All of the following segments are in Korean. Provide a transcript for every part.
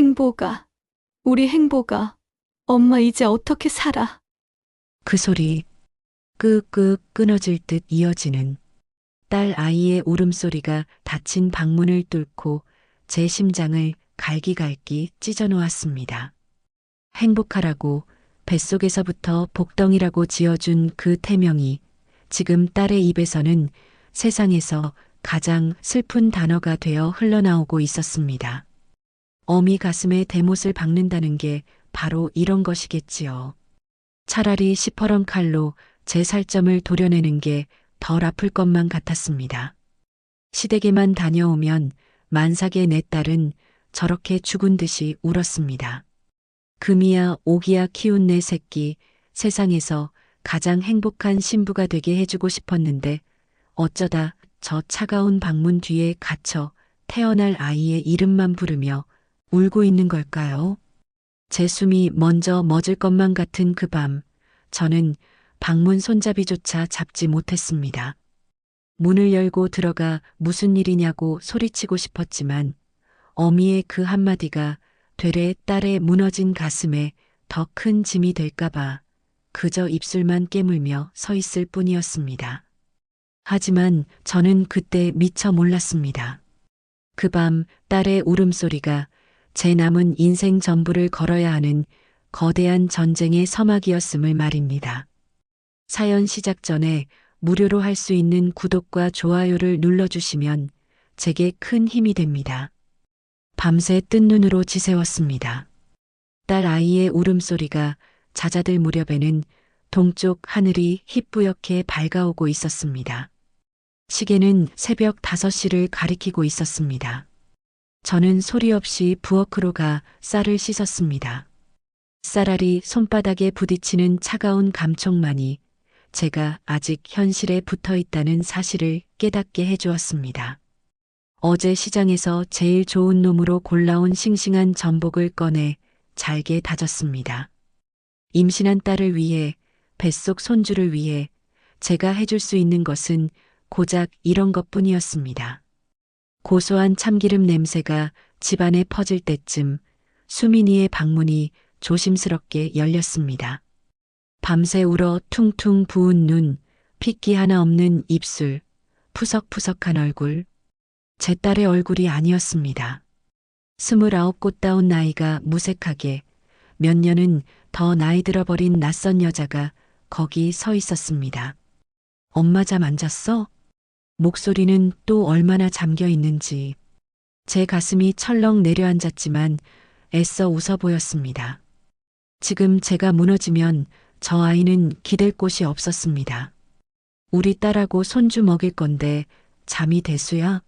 행복아, 우리 행복아, 엄마 이제 어떻게 살아? 그 소리 끄끄 끊어질 듯 이어지는 딸 아이의 울음소리가 닫힌 방문을 뚫고 제 심장을 갈기갈기 찢어 놓았습니다. 행복하라고 뱃속에서부터 복덩이라고 지어준 그 태명이 지금 딸의 입에서는 세상에서 가장 슬픈 단어가 되어 흘러나오고 있었습니다. 어미 가슴에 대못을 박는다는 게 바로 이런 것이겠지요. 차라리 시퍼런 칼로 제 살점을 도려내는 게 덜 아플 것만 같았습니다. 시댁에만 다녀오면 만삭의 내 딸은 저렇게 죽은 듯이 울었습니다. 금이야 오기야 키운 내 새끼, 세상에서 가장 행복한 신부가 되게 해주고 싶었는데 어쩌다 저 차가운 방문 뒤에 갇혀 태어날 아이의 이름만 부르며 울고 있는 걸까요? 제 숨이 먼저 멎을 것만 같은 그 밤, 저는 방문 손잡이조차 잡지 못했습니다. 문을 열고 들어가 무슨 일이냐고 소리치고 싶었지만 어미의 그 한마디가 되레 딸의 무너진 가슴에 더 큰 짐이 될까봐 그저 입술만 깨물며 서 있을 뿐이었습니다. 하지만 저는 그때 미처 몰랐습니다. 그 밤 딸의 울음소리가 제 남은 인생 전부를 걸어야 하는 거대한 전쟁의 서막이었음을 말입니다. 사연 시작 전에 무료로 할 수 있는 구독과 좋아요를 눌러주시면 제게 큰 힘이 됩니다. 밤새 뜬 눈으로 지새웠습니다. 딸 아이의 울음소리가 잦아들 무렵에는 동쪽 하늘이 희뿌옇게 밝아오고 있었습니다. 시계는 새벽 5시를 가리키고 있었습니다. 저는 소리 없이 부엌으로 가 쌀을 씻었습니다. 쌀알이 손바닥에 부딪히는 차가운 감촉만이 제가 아직 현실에 붙어 있다는 사실을 깨닫게 해주었습니다. 어제 시장에서 제일 좋은 놈으로 골라온 싱싱한 전복을 꺼내 잘게 다졌습니다. 임신한 딸을 위해, 뱃속 손주를 위해 제가 해줄 수 있는 것은 고작 이런 것뿐이었습니다. 고소한 참기름 냄새가 집안에 퍼질 때쯤 수민이의 방문이 조심스럽게 열렸습니다. 밤새 울어 퉁퉁 부은 눈, 핏기 하나 없는 입술, 푸석푸석한 얼굴. 제 딸의 얼굴이 아니었습니다. 29 꽃다운 나이가 무색하게, 몇 년은 더 나이 들어버린 낯선 여자가 거기 서 있었습니다. 엄마 잠 안 잤어? 목소리는 또 얼마나 잠겨 있는지. 제 가슴이 철렁 내려앉았지만 애써 웃어 보였습니다. 지금 제가 무너지면 저 아이는 기댈 곳이 없었습니다. 우리 딸하고 손주 먹일 건데 잠이 대수야?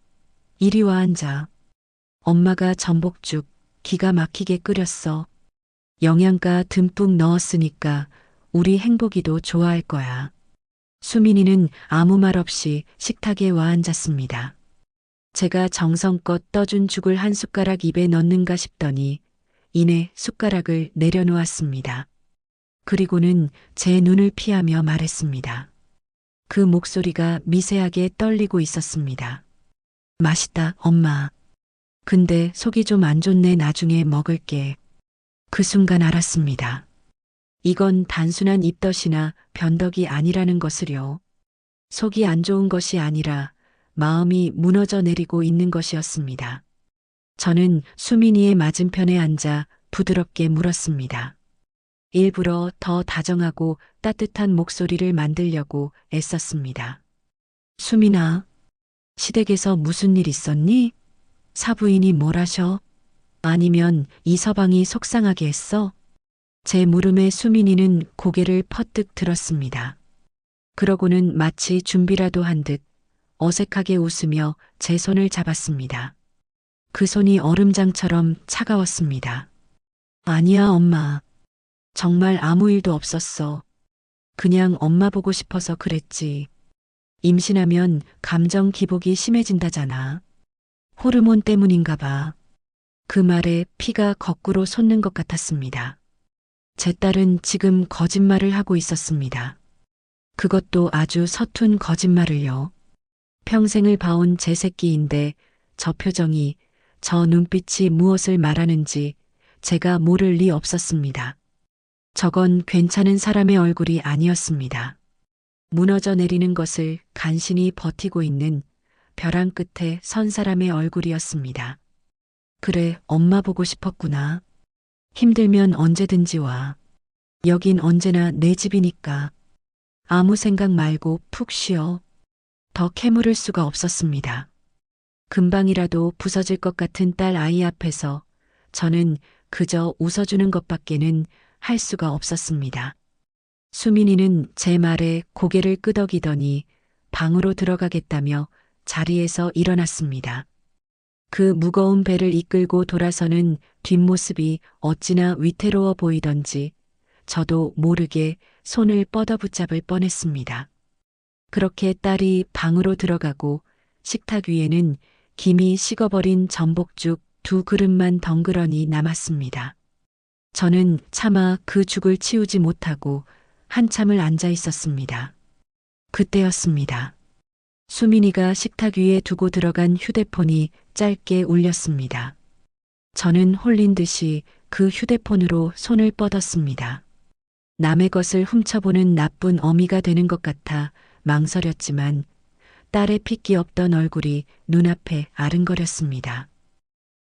이리 와 앉아. 엄마가 전복죽 기가 막히게 끓였어. 영양가 듬뿍 넣었으니까 우리 행복이도 좋아할 거야. 수민이는 아무 말 없이 식탁에 와 앉았습니다. 제가 정성껏 떠준 죽을 한 숟가락 입에 넣는가 싶더니 이내 숟가락을 내려놓았습니다. 그리고는 제 눈을 피하며 말했습니다. 그 목소리가 미세하게 떨리고 있었습니다. 맛있다, 엄마. 근데 속이 좀 안 좋네. 나중에 먹을게. 그 순간 알았습니다. 이건 단순한 입덧이나 변덕이 아니라는 것을요. 속이 안 좋은 것이 아니라 마음이 무너져 내리고 있는 것이었습니다. 저는 수민이의 맞은편에 앉아 부드럽게 물었습니다. 일부러 더 다정하고 따뜻한 목소리를 만들려고 애썼습니다. 수민아, 시댁에서 무슨 일 있었니? 사부인이 뭘 하셔? 아니면 이 서방이 속상하게 했어? 제 물음에 수민이는 고개를 퍼뜩 들었습니다. 그러고는 마치 준비라도 한 듯 어색하게 웃으며 제 손을 잡았습니다. 그 손이 얼음장처럼 차가웠습니다. 아니야, 엄마. 정말 아무 일도 없었어. 그냥 엄마 보고 싶어서 그랬지. 임신하면 감정 기복이 심해진다잖아. 호르몬 때문인가 봐. 그 말에 피가 거꾸로 솟는 것 같았습니다. 제 딸은 지금 거짓말을 하고 있었습니다. 그것도 아주 서툰 거짓말을요. 평생을 봐온 제 새끼인데 저 표정이, 저 눈빛이 무엇을 말하는지 제가 모를 리 없었습니다. 저건 괜찮은 사람의 얼굴이 아니었습니다. 무너져 내리는 것을 간신히 버티고 있는 벼랑 끝에 선 사람의 얼굴이었습니다. 그래, 엄마 보고 싶었구나. 힘들면 언제든지 와. 여긴 언제나 내 집이니까. 아무 생각 말고 푹 쉬어. 더 캐물을 수가 없었습니다. 금방이라도 부서질 것 같은 딸 아이 앞에서 저는 그저 웃어주는 것밖에는 할 수가 없었습니다. 수민이는 제 말에 고개를 끄덕이더니 방으로 들어가겠다며 자리에서 일어났습니다. 그 무거운 배를 이끌고 돌아서는 뒷모습이 어찌나 위태로워 보이던지 저도 모르게 손을 뻗어붙잡을 뻔했습니다. 그렇게 딸이 방으로 들어가고 식탁 위에는 김이 식어버린 전복죽 2그릇만 덩그러니 남았습니다. 저는 차마 그 죽을 치우지 못하고 한참을 앉아 있었습니다. 그때였습니다. 수민이가 식탁 위에 두고 들어간 휴대폰이 짧게 울렸습니다. 저는 홀린 듯이 그 휴대폰으로 손을 뻗었습니다. 남의 것을 훔쳐보는 나쁜 어미가 되는 것 같아 망설였지만 딸의 핏기 없던 얼굴이 눈앞에 아른거렸습니다.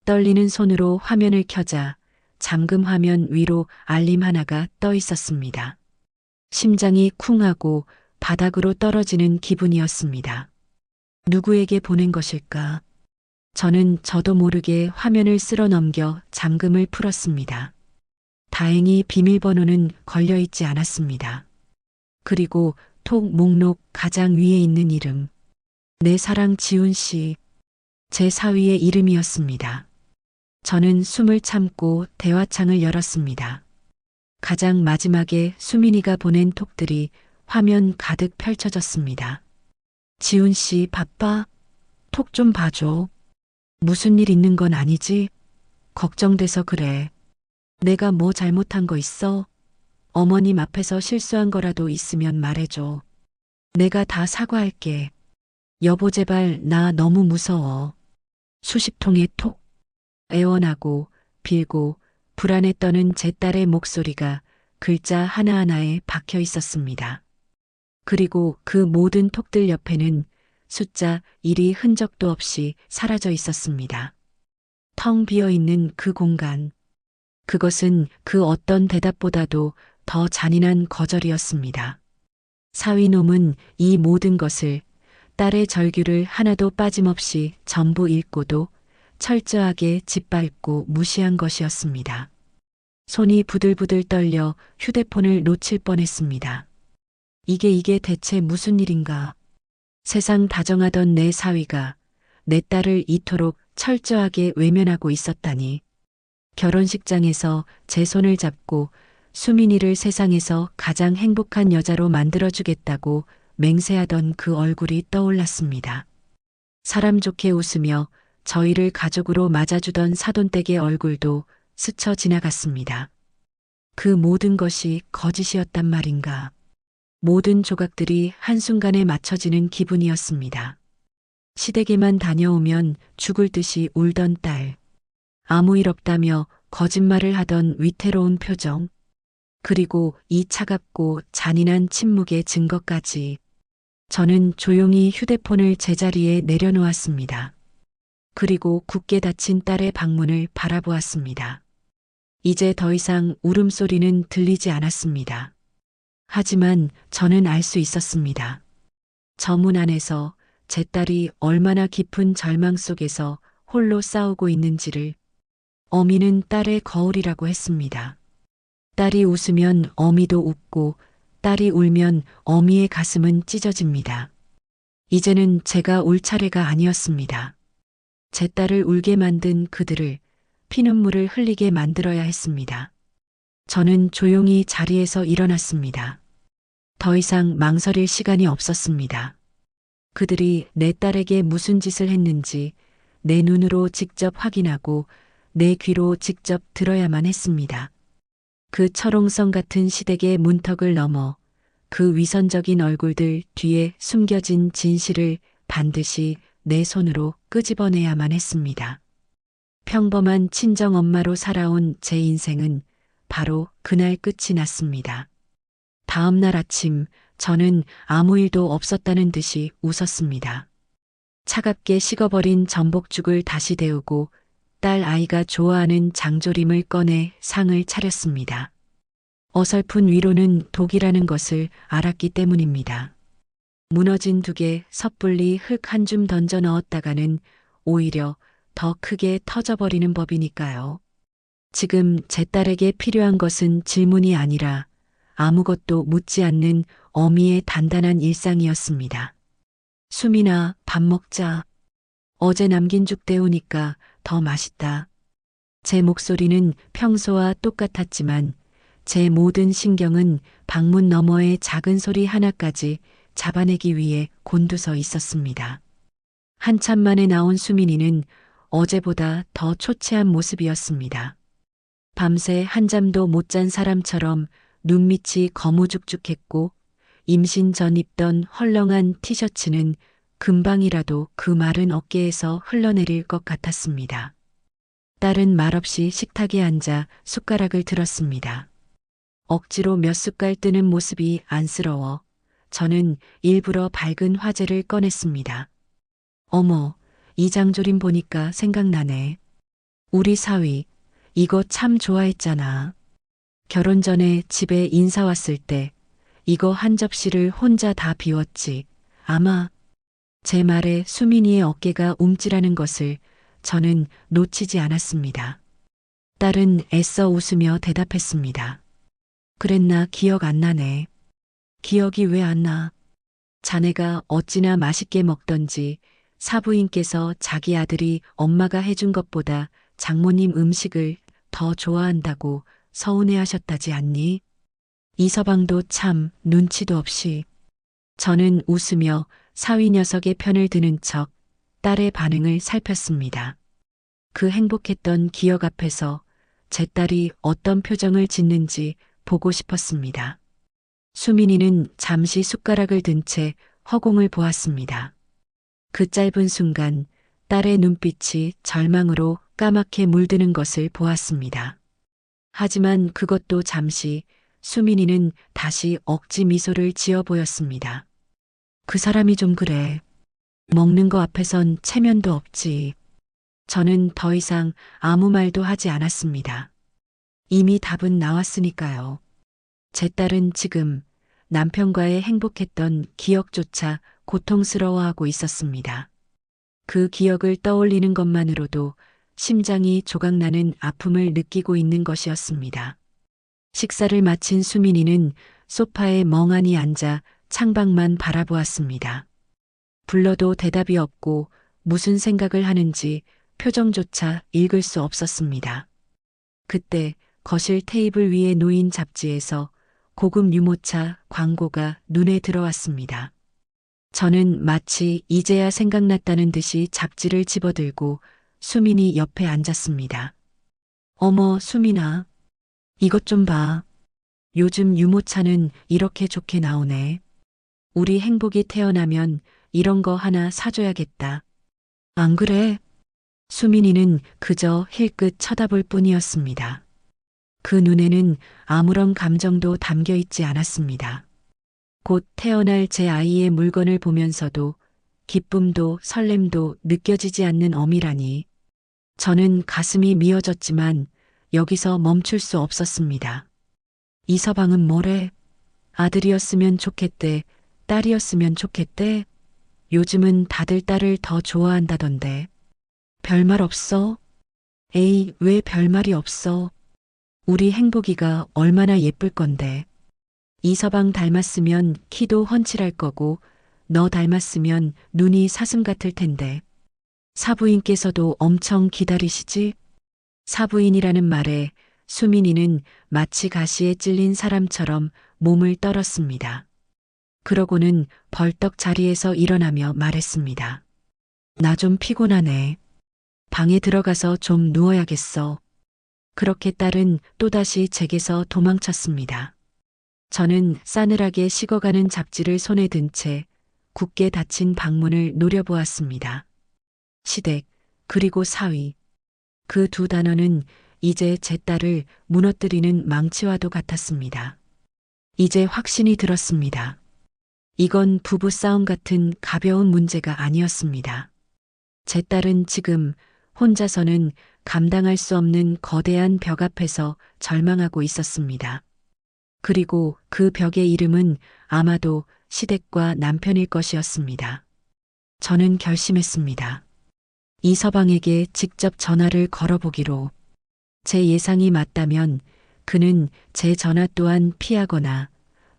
떨리는 손으로 화면을 켜자 잠금 화면 위로 알림 하나가 떠 있었습니다. 심장이 쿵하고 바닥으로 떨어지는 기분이었습니다. 누구에게 보낸 것일까? 저는 저도 모르게 화면을 쓸어 넘겨 잠금을 풀었습니다. 다행히 비밀번호는 걸려 있지 않았습니다. 그리고 톡 목록 가장 위에 있는 이름. 내 사랑 지훈 씨. 제 사위의 이름이었습니다. 저는 숨을 참고 대화창을 열었습니다. 가장 마지막에 수민이가 보낸 톡들이 화면 가득 펼쳐졌습니다. 지훈 씨 바빠? 톡 좀 봐줘. 무슨 일 있는 건 아니지? 걱정돼서 그래. 내가 뭐 잘못한 거 있어? 어머님 앞에서 실수한 거라도 있으면 말해줘. 내가 다 사과할게. 여보 제발 나 너무 무서워. 수십 통의 톡. 애원하고 빌고 불안에 떠는 제 딸의 목소리가 글자 하나하나에 박혀 있었습니다. 그리고 그 모든 톡들 옆에는 숫자 1이 흔적도 없이 사라져 있었습니다. 텅 비어 있는 그 공간. 그것은 그 어떤 대답보다도 더 잔인한 거절이었습니다. 사위놈은 이 모든 것을 딸의 절규를 하나도 빠짐없이 전부 읽고도 철저하게 짓밟고 무시한 것이었습니다. 손이 부들부들 떨려 휴대폰을 놓칠 뻔했습니다. 이게 대체 무슨 일인가? 세상 다정하던 내 사위가 내 딸을 이토록 철저하게 외면하고 있었다니. 결혼식장에서 제 손을 잡고 수민이를 세상에서 가장 행복한 여자로 만들어주겠다고 맹세하던 그 얼굴이 떠올랐습니다. 사람 좋게 웃으며 저희를 가족으로 맞아주던 사돈댁의 얼굴도 스쳐 지나갔습니다. 그 모든 것이 거짓이었단 말인가. 모든 조각들이 한순간에 맞춰지는 기분이었습니다. 시댁에만 다녀오면 죽을 듯이 울던 딸. 아무 일 없다며 거짓말을 하던 위태로운 표정. 그리고 이 차갑고 잔인한 침묵의 증거까지. 저는 조용히 휴대폰을 제자리에 내려놓았습니다. 그리고 굳게 닫힌 딸의 방문을 바라보았습니다. 이제 더 이상 울음소리는 들리지 않았습니다. 하지만 저는 알 수 있었습니다. 저 문 안에서 제 딸이 얼마나 깊은 절망 속에서 홀로 싸우고 있는지를. 어미는 딸의 거울이라고 했습니다. 딸이 웃으면 어미도 웃고 딸이 울면 어미의 가슴은 찢어집니다. 이제는 제가 울 차례가 아니었습니다. 제 딸을 울게 만든 그들을 피눈물을 흘리게 만들어야 했습니다. 저는 조용히 자리에서 일어났습니다. 더 이상 망설일 시간이 없었습니다. 그들이 내 딸에게 무슨 짓을 했는지 내 눈으로 직접 확인하고 내 귀로 직접 들어야만 했습니다. 그 철옹성 같은 시댁의 문턱을 넘어 그 위선적인 얼굴들 뒤에 숨겨진 진실을 반드시 내 손으로 끄집어내야만 했습니다. 평범한 친정 엄마로 살아온 제 인생은 바로 그날 끝이 났습니다. 다음 날 아침 저는 아무 일도 없었다는 듯이 웃었습니다. 차갑게 식어버린 전복죽을 다시 데우고 딸 아이가 좋아하는 장조림을 꺼내 상을 차렸습니다. 어설픈 위로는 독이라는 것을 알았기 때문입니다. 무너진 두개 섣불리 흙 한 줌 던져 넣었다가는 오히려 더 크게 터져버리는 법이니까요. 지금 제 딸에게 필요한 것은 질문이 아니라 아무것도 묻지 않는 어미의 단단한 일상이었습니다. 수민아, 밥 먹자. 어제 남긴 죽 데우니까 더 맛있다. 제 목소리는 평소와 똑같았지만 제 모든 신경은 방문 너머의 작은 소리 하나까지 잡아내기 위해 곤두서 있었습니다. 한참 만에 나온 수민이는 어제보다 더 초췌한 모습이었습니다. 밤새 한잠도 못 잔 사람처럼 눈밑이 거무죽죽했고 임신 전 입던 헐렁한 티셔츠는 금방이라도 그 마른 어깨에서 흘러내릴 것 같았습니다. 딸은 말없이 식탁에 앉아 숟가락을 들었습니다. 억지로 몇 숟갈 뜨는 모습이 안쓰러워 저는 일부러 밝은 화제를 꺼냈습니다. 어머, 이 장조림 보니까 생각나네. 우리 사위, 이거 참 좋아했잖아. 결혼 전에 집에 인사 왔을 때 이거 한 접시를 혼자 다 비웠지. 아마 제 말에 수민이의 어깨가 움찔하는 것을 저는 놓치지 않았습니다. 딸은 애써 웃으며 대답했습니다. 그랬나 기억 안 나네. 기억이 왜 안 나? 자네가 어찌나 맛있게 먹던지 사부인께서 자기 아들이 엄마가 해준 것보다 장모님 음식을 더 좋아한다고 서운해하셨다지 않니? 이서방도 참 눈치도 없이. 저는 웃으며 사위 녀석의 편을 드는 척 딸의 반응을 살폈습니다. 그 행복했던 기억 앞에서 제 딸이 어떤 표정을 짓는지 보고 싶었습니다. 수민이는 잠시 숟가락을 든 채 허공을 보았습니다. 그 짧은 순간 딸의 눈빛이 절망으로 까맣게 물드는 것을 보았습니다. 하지만 그것도 잠시 수민이는 다시 억지 미소를 지어 보였습니다. 그 사람이 좀 그래. 먹는 거 앞에선 체면도 없지. 저는 더 이상 아무 말도 하지 않았습니다. 이미 답은 나왔으니까요. 제 딸은 지금 남편과의 행복했던 기억조차 고통스러워하고 있었습니다. 그 기억을 떠올리는 것만으로도 심장이 조각나는 아픔을 느끼고 있는 것이었습니다. 식사를 마친 수민이는 소파에 멍하니 앉아 창밖만 바라보았습니다. 불러도 대답이 없고 무슨 생각을 하는지 표정조차 읽을 수 없었습니다. 그때 거실 테이블 위에 놓인 잡지에서 고급 유모차 광고가 눈에 들어왔습니다. 저는 마치 이제야 생각났다는 듯이 잡지를 집어들고 수민이 옆에 앉았습니다. 어머, 수민아. 이것 좀 봐. 요즘 유모차는 이렇게 좋게 나오네. 우리 행복이 태어나면 이런 거 하나 사줘야겠다. 안 그래? 수민이는 그저 힐끗 쳐다볼 뿐이었습니다. 그 눈에는 아무런 감정도 담겨 있지 않았습니다. 곧 태어날 제 아이의 물건을 보면서도 기쁨도 설렘도 느껴지지 않는 어미라니. 저는 가슴이 미어졌지만 여기서 멈출 수 없었습니다. 이서방은 뭐래? 아들이었으면 좋겠대, 딸이었으면 좋겠대? 요즘은 다들 딸을 더 좋아한다던데. 별말 없어? 에이, 왜 별말이 없어? 우리 행복이가 얼마나 예쁠 건데. 이서방 닮았으면 키도 훤칠할 거고 너 닮았으면 눈이 사슴 같을 텐데. 사부인께서도 엄청 기다리시지? 사부인이라는 말에 수민이는 마치 가시에 찔린 사람처럼 몸을 떨었습니다. 그러고는 벌떡 자리에서 일어나며 말했습니다. 나 좀 피곤하네. 방에 들어가서 좀 누워야겠어. 그렇게 딸은 또다시 제게서 도망쳤습니다. 저는 싸늘하게 식어가는 잡지를 손에 든 채 굳게 닫힌 방문을 노려보았습니다. 시댁, 그리고 사위. 그 두 단어는 이제 제 딸을 무너뜨리는 망치와도 같았습니다. 이제 확신이 들었습니다. 이건 부부싸움 같은 가벼운 문제가 아니었습니다. 제 딸은 지금 혼자서는 감당할 수 없는 거대한 벽 앞에서 절망하고 있었습니다. 그리고 그 벽의 이름은 아마도 시댁과 남편일 것이었습니다. 저는 결심했습니다. 이서방에게 직접 전화를 걸어보기로. 제 예상이 맞다면 그는 제 전화 또한 피하거나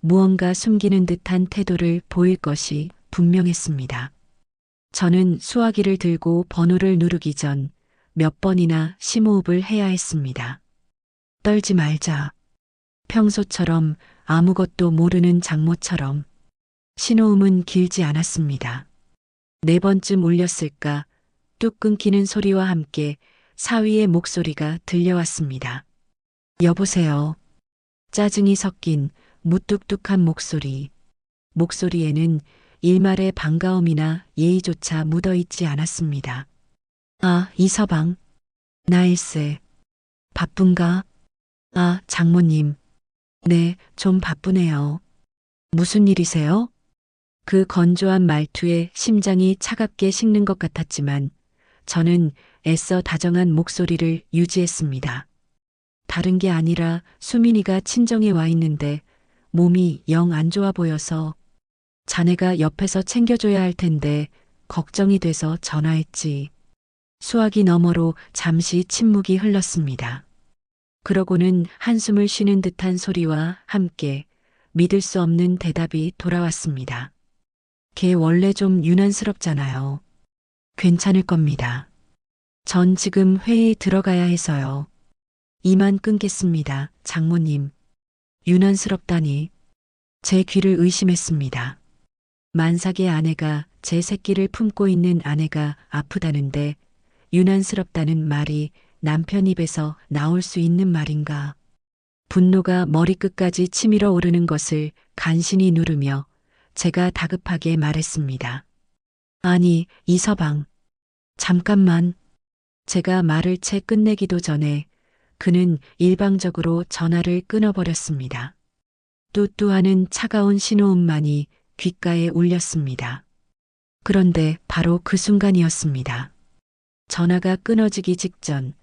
무언가 숨기는 듯한 태도를 보일 것이 분명했습니다. 저는 수화기를 들고 번호를 누르기 전 몇 번이나 심호흡을 해야 했습니다. 떨지 말자. 평소처럼 아무것도 모르는 장모처럼. 신호음은 길지 않았습니다. 네 번쯤 울렸을까 뚝 끊기는 소리와 함께 사위의 목소리가 들려왔습니다. 여보세요. 짜증이 섞인 무뚝뚝한 목소리. 목소리에는 일말의 반가움이나 예의조차 묻어있지 않았습니다. 아, 이서방. 나일세. 바쁜가? 아, 장모님. 네, 좀 바쁘네요. 무슨 일이세요? 그 건조한 말투에 심장이 차갑게 식는 것 같았지만 저는 애써 다정한 목소리를 유지했습니다. 다른 게 아니라 수민이가 친정에 와 있는데 몸이 영 안 좋아 보여서 자네가 옆에서 챙겨줘야 할 텐데 걱정이 돼서 전화했지. 수화기 너머로 잠시 침묵이 흘렀습니다. 그러고는 한숨을 쉬는 듯한 소리와 함께 믿을 수 없는 대답이 돌아왔습니다. 걔 원래 좀 유난스럽잖아요. 괜찮을 겁니다. 전 지금 회의 들어가야 해서요. 이만 끊겠습니다, 장모님. 유난스럽다니. 제 귀를 의심했습니다. 만삭의 아내가 제 새끼를 품고 있는 아내가 아프다는데 유난스럽다는 말이 남편 입에서 나올 수 있는 말인가. 분노가 머리끝까지 치밀어 오르는 것을 간신히 누르며 제가 다급하게 말했습니다. 아니, 이서방. 잠깐만. 제가 말을 채 끝내기도 전에 그는 일방적으로 전화를 끊어버렸습니다. 뚜뚜하는 차가운 신호음만이 귓가에 울렸습니다. 그런데 바로 그 순간이었습니다. 전화가 끊어지기 직전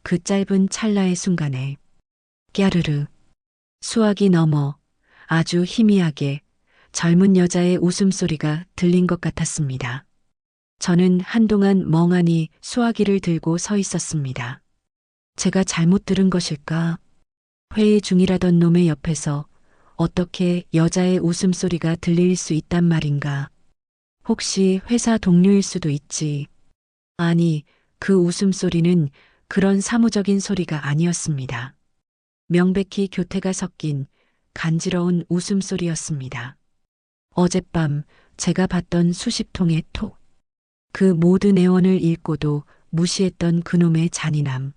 그 짧은 찰나의 순간에 깨르르 수화기 너머 아주 희미하게 젊은 여자의 웃음소리가 들린 것 같았습니다. 저는 한동안 멍하니 수화기를 들고 서 있었습니다. 제가 잘못 들은 것일까? 회의 중이라던 놈의 옆에서 어떻게 여자의 웃음소리가 들릴 수 있단 말인가? 혹시 회사 동료일 수도 있지. 아니, 그 웃음소리는 그런 사무적인 소리가 아니었습니다. 명백히 교태가 섞인 간지러운 웃음소리였습니다. 어젯밤 제가 봤던 수십 통의 톡. 그 모든 애원을 읽고도 무시했던 그놈의 잔인함.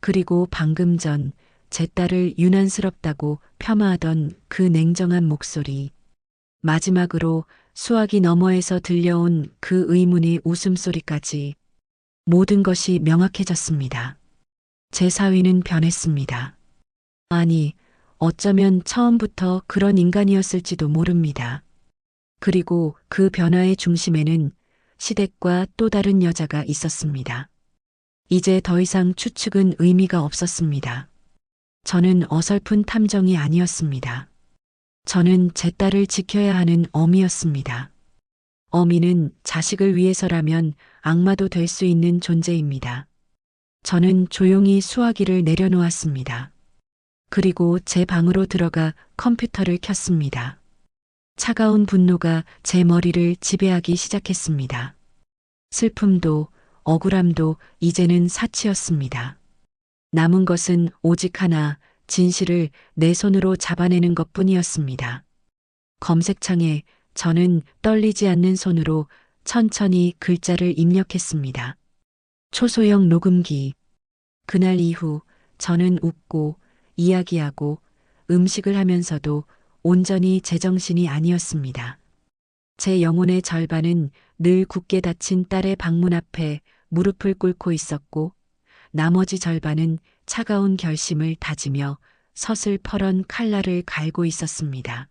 그리고 방금 전 제 딸을 유난스럽다고 폄하하던 그 냉정한 목소리. 마지막으로 수화기 너머에서 들려온 그 의문의 웃음소리까지 모든 것이 명확해졌습니다. 제 사위는 변했습니다. 아니, 어쩌면 처음부터 그런 인간이었을지도 모릅니다. 그리고 그 변화의 중심에는 시댁과 또 다른 여자가 있었습니다. 이제 더 이상 추측은 의미가 없었습니다. 저는 어설픈 탐정이 아니었습니다. 저는 제 딸을 지켜야 하는 어미였습니다. 어미는 자식을 위해서라면 악마도 될 수 있는 존재입니다. 저는 조용히 수화기를 내려놓았습니다. 그리고 제 방으로 들어가 컴퓨터를 켰습니다. 차가운 분노가 제 머리를 지배하기 시작했습니다. 슬픔도 억울함도 이제는 사치였습니다. 남은 것은 오직 하나, 진실을 내 손으로 잡아내는 것뿐이었습니다. 검색창에 저는 떨리지 않는 손으로 천천히 글자를 입력했습니다. 초소형 녹음기. 그날 이후 저는 웃고 이야기하고 음식을 하면서도 온전히 제정신이 아니었습니다. 제 영혼의 절반은 늘 굳게 닫힌 딸의 방문 앞에 무릎을 꿇고 있었고 나머지 절반은 차가운 결심을 다지며 서슬퍼런 칼날을 갈고 있었습니다.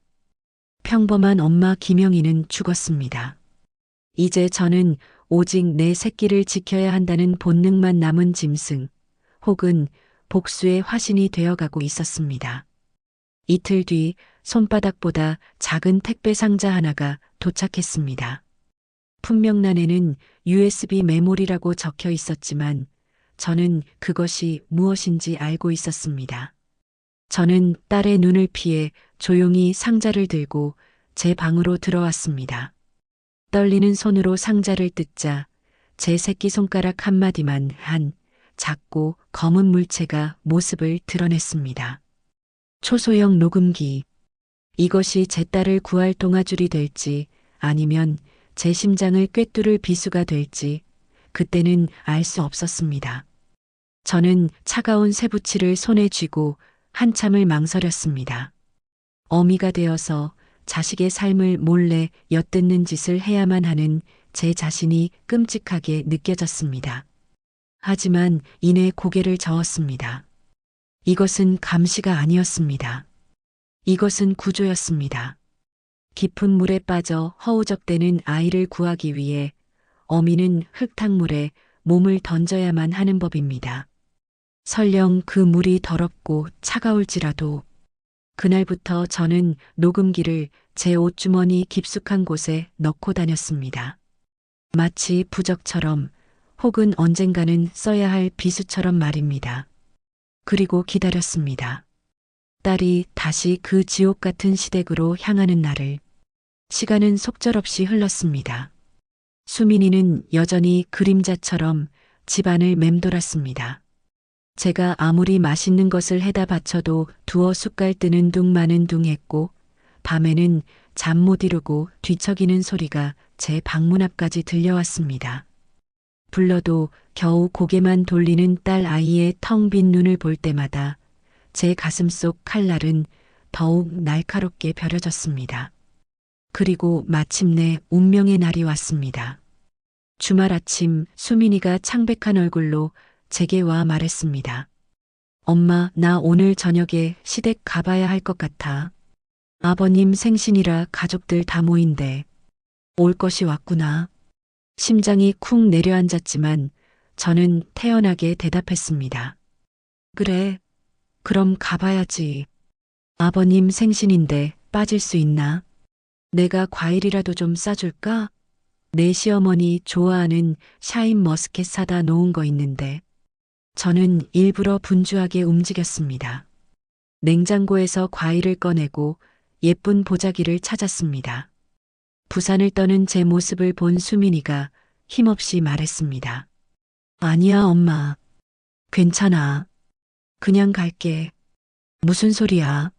평범한 엄마 김영희는 죽었습니다. 이제 저는 오직 내 새끼를 지켜야 한다는 본능만 남은 짐승, 혹은 복수의 화신이 되어가고 있었습니다. 이틀 뒤 손바닥보다 작은 택배 상자 하나가 도착했습니다. 품명란에는 USB 메모리라고 적혀 있었지만 저는 그것이 무엇인지 알고 있었습니다. 저는 딸의 눈을 피해 조용히 상자를 들고 제 방으로 들어왔습니다. 떨리는 손으로 상자를 뜯자 제 새끼손가락 한마디만 한 작고 검은 물체가 모습을 드러냈습니다. 초소형 녹음기. 이것이 제 딸을 구할 동아줄이 될지 아니면 제 심장을 꿰뚫을 비수가 될지 그때는 알 수 없었습니다. 저는 차가운 쇠붙이를 손에 쥐고 한참을 망설였습니다. 어미가 되어서 자식의 삶을 몰래 엿듣는 짓을 해야만 하는 제 자신이 끔찍하게 느껴졌습니다. 하지만 이내 고개를 저었습니다. 이것은 감시가 아니었습니다. 이것은 구조였습니다. 깊은 물에 빠져 허우적대는 아이를 구하기 위해 어미는 흙탕물에 몸을 던져야만 하는 법입니다. 설령 그 물이 더럽고 차가울지라도 그날부터 저는 녹음기를 제 옷주머니 깊숙한 곳에 넣고 다녔습니다. 마치 부적처럼 혹은 언젠가는 써야 할 비수처럼 말입니다. 그리고 기다렸습니다. 딸이 다시 그 지옥 같은 시댁으로 향하는 날을. 시간은 속절없이 흘렀습니다. 수민이는 여전히 그림자처럼 집안을 맴돌았습니다. 제가 아무리 맛있는 것을 해다 바쳐도 두어 숟갈 뜨는 둥 마는 둥 했고 밤에는 잠 못 이루고 뒤척이는 소리가 제 방문 앞까지 들려왔습니다. 불러도 겨우 고개만 돌리는 딸 아이의 텅 빈 눈을 볼 때마다 제 가슴 속 칼날은 더욱 날카롭게 벼려졌습니다. 그리고 마침내 운명의 날이 왔습니다. 주말 아침 수민이가 창백한 얼굴로 제게 와 말했습니다. 엄마, 나 오늘 저녁에 시댁 가봐야 할 것 같아. 아버님 생신이라 가족들 다 모인대. 올 것이 왔구나. 심장이 쿵 내려앉았지만 저는 태연하게 대답했습니다. 그래, 그럼 가봐야지. 아버님 생신인데 빠질 수 있나? 내가 과일이라도 좀 싸줄까? 내 시어머니 좋아하는 샤인 머스켓 사다 놓은 거 있는데. 저는 일부러 분주하게 움직였습니다. 냉장고에서 과일을 꺼내고 예쁜 보자기를 찾았습니다. 부산을 떠는 제 모습을 본 수민이가 힘없이 말했습니다. 아니야, 엄마. 괜찮아. 그냥 갈게. 무슨 소리야?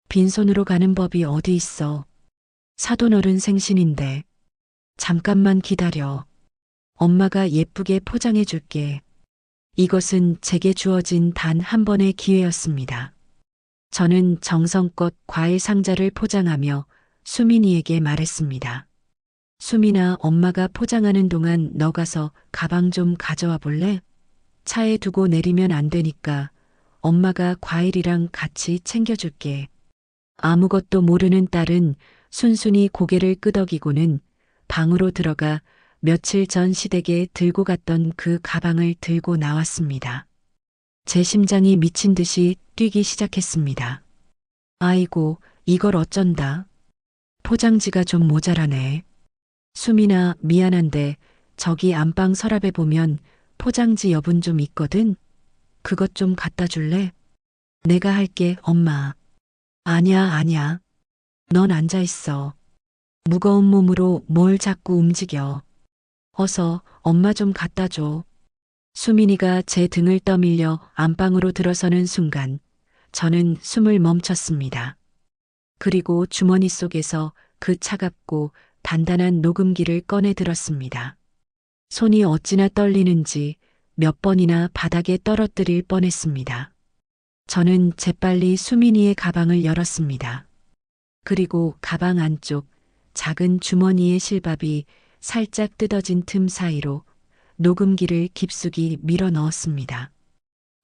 빈손으로 가는 법이 어디 있어. 사돈어른 생신인데. 잠깐만 기다려. 엄마가 예쁘게 포장해 줄게. 이것은 제게 주어진 단 한 번의 기회였습니다. 저는 정성껏 과일 상자를 포장하며 수민이에게 말했습니다. 수민아, 엄마가 포장하는 동안 너 가서 가방 좀 가져와 볼래? 차에 두고 내리면 안 되니까 엄마가 과일이랑 같이 챙겨줄게. 아무것도 모르는 딸은 순순히 고개를 끄덕이고는 방으로 들어가 며칠 전 시댁에 들고 갔던 그 가방을 들고 나왔습니다. 제 심장이 미친 듯이 뛰기 시작했습니다. 아이고, 이걸 어쩐다. 포장지가 좀 모자라네. 수민아, 미안한데 저기 안방 서랍에 보면 포장지 여분 좀 있거든. 그것 좀 갖다 줄래? 내가 할게, 엄마. 아니야. 넌 앉아 있어. 무거운 몸으로 뭘 자꾸 움직여. 어서 엄마 좀 갖다 줘. 수민이가 제 등을 떠밀려 안방으로 들어서는 순간 저는 숨을 멈췄습니다. 그리고 주머니 속에서 그 차갑고 단단한 녹음기를 꺼내 들었습니다. 손이 어찌나 떨리는지 몇 번이나 바닥에 떨어뜨릴 뻔했습니다. 저는 재빨리 수민이의 가방을 열었습니다. 그리고 가방 안쪽 작은 주머니의 실밥이 살짝 뜯어진 틈 사이로 녹음기를 깊숙이 밀어 넣었습니다.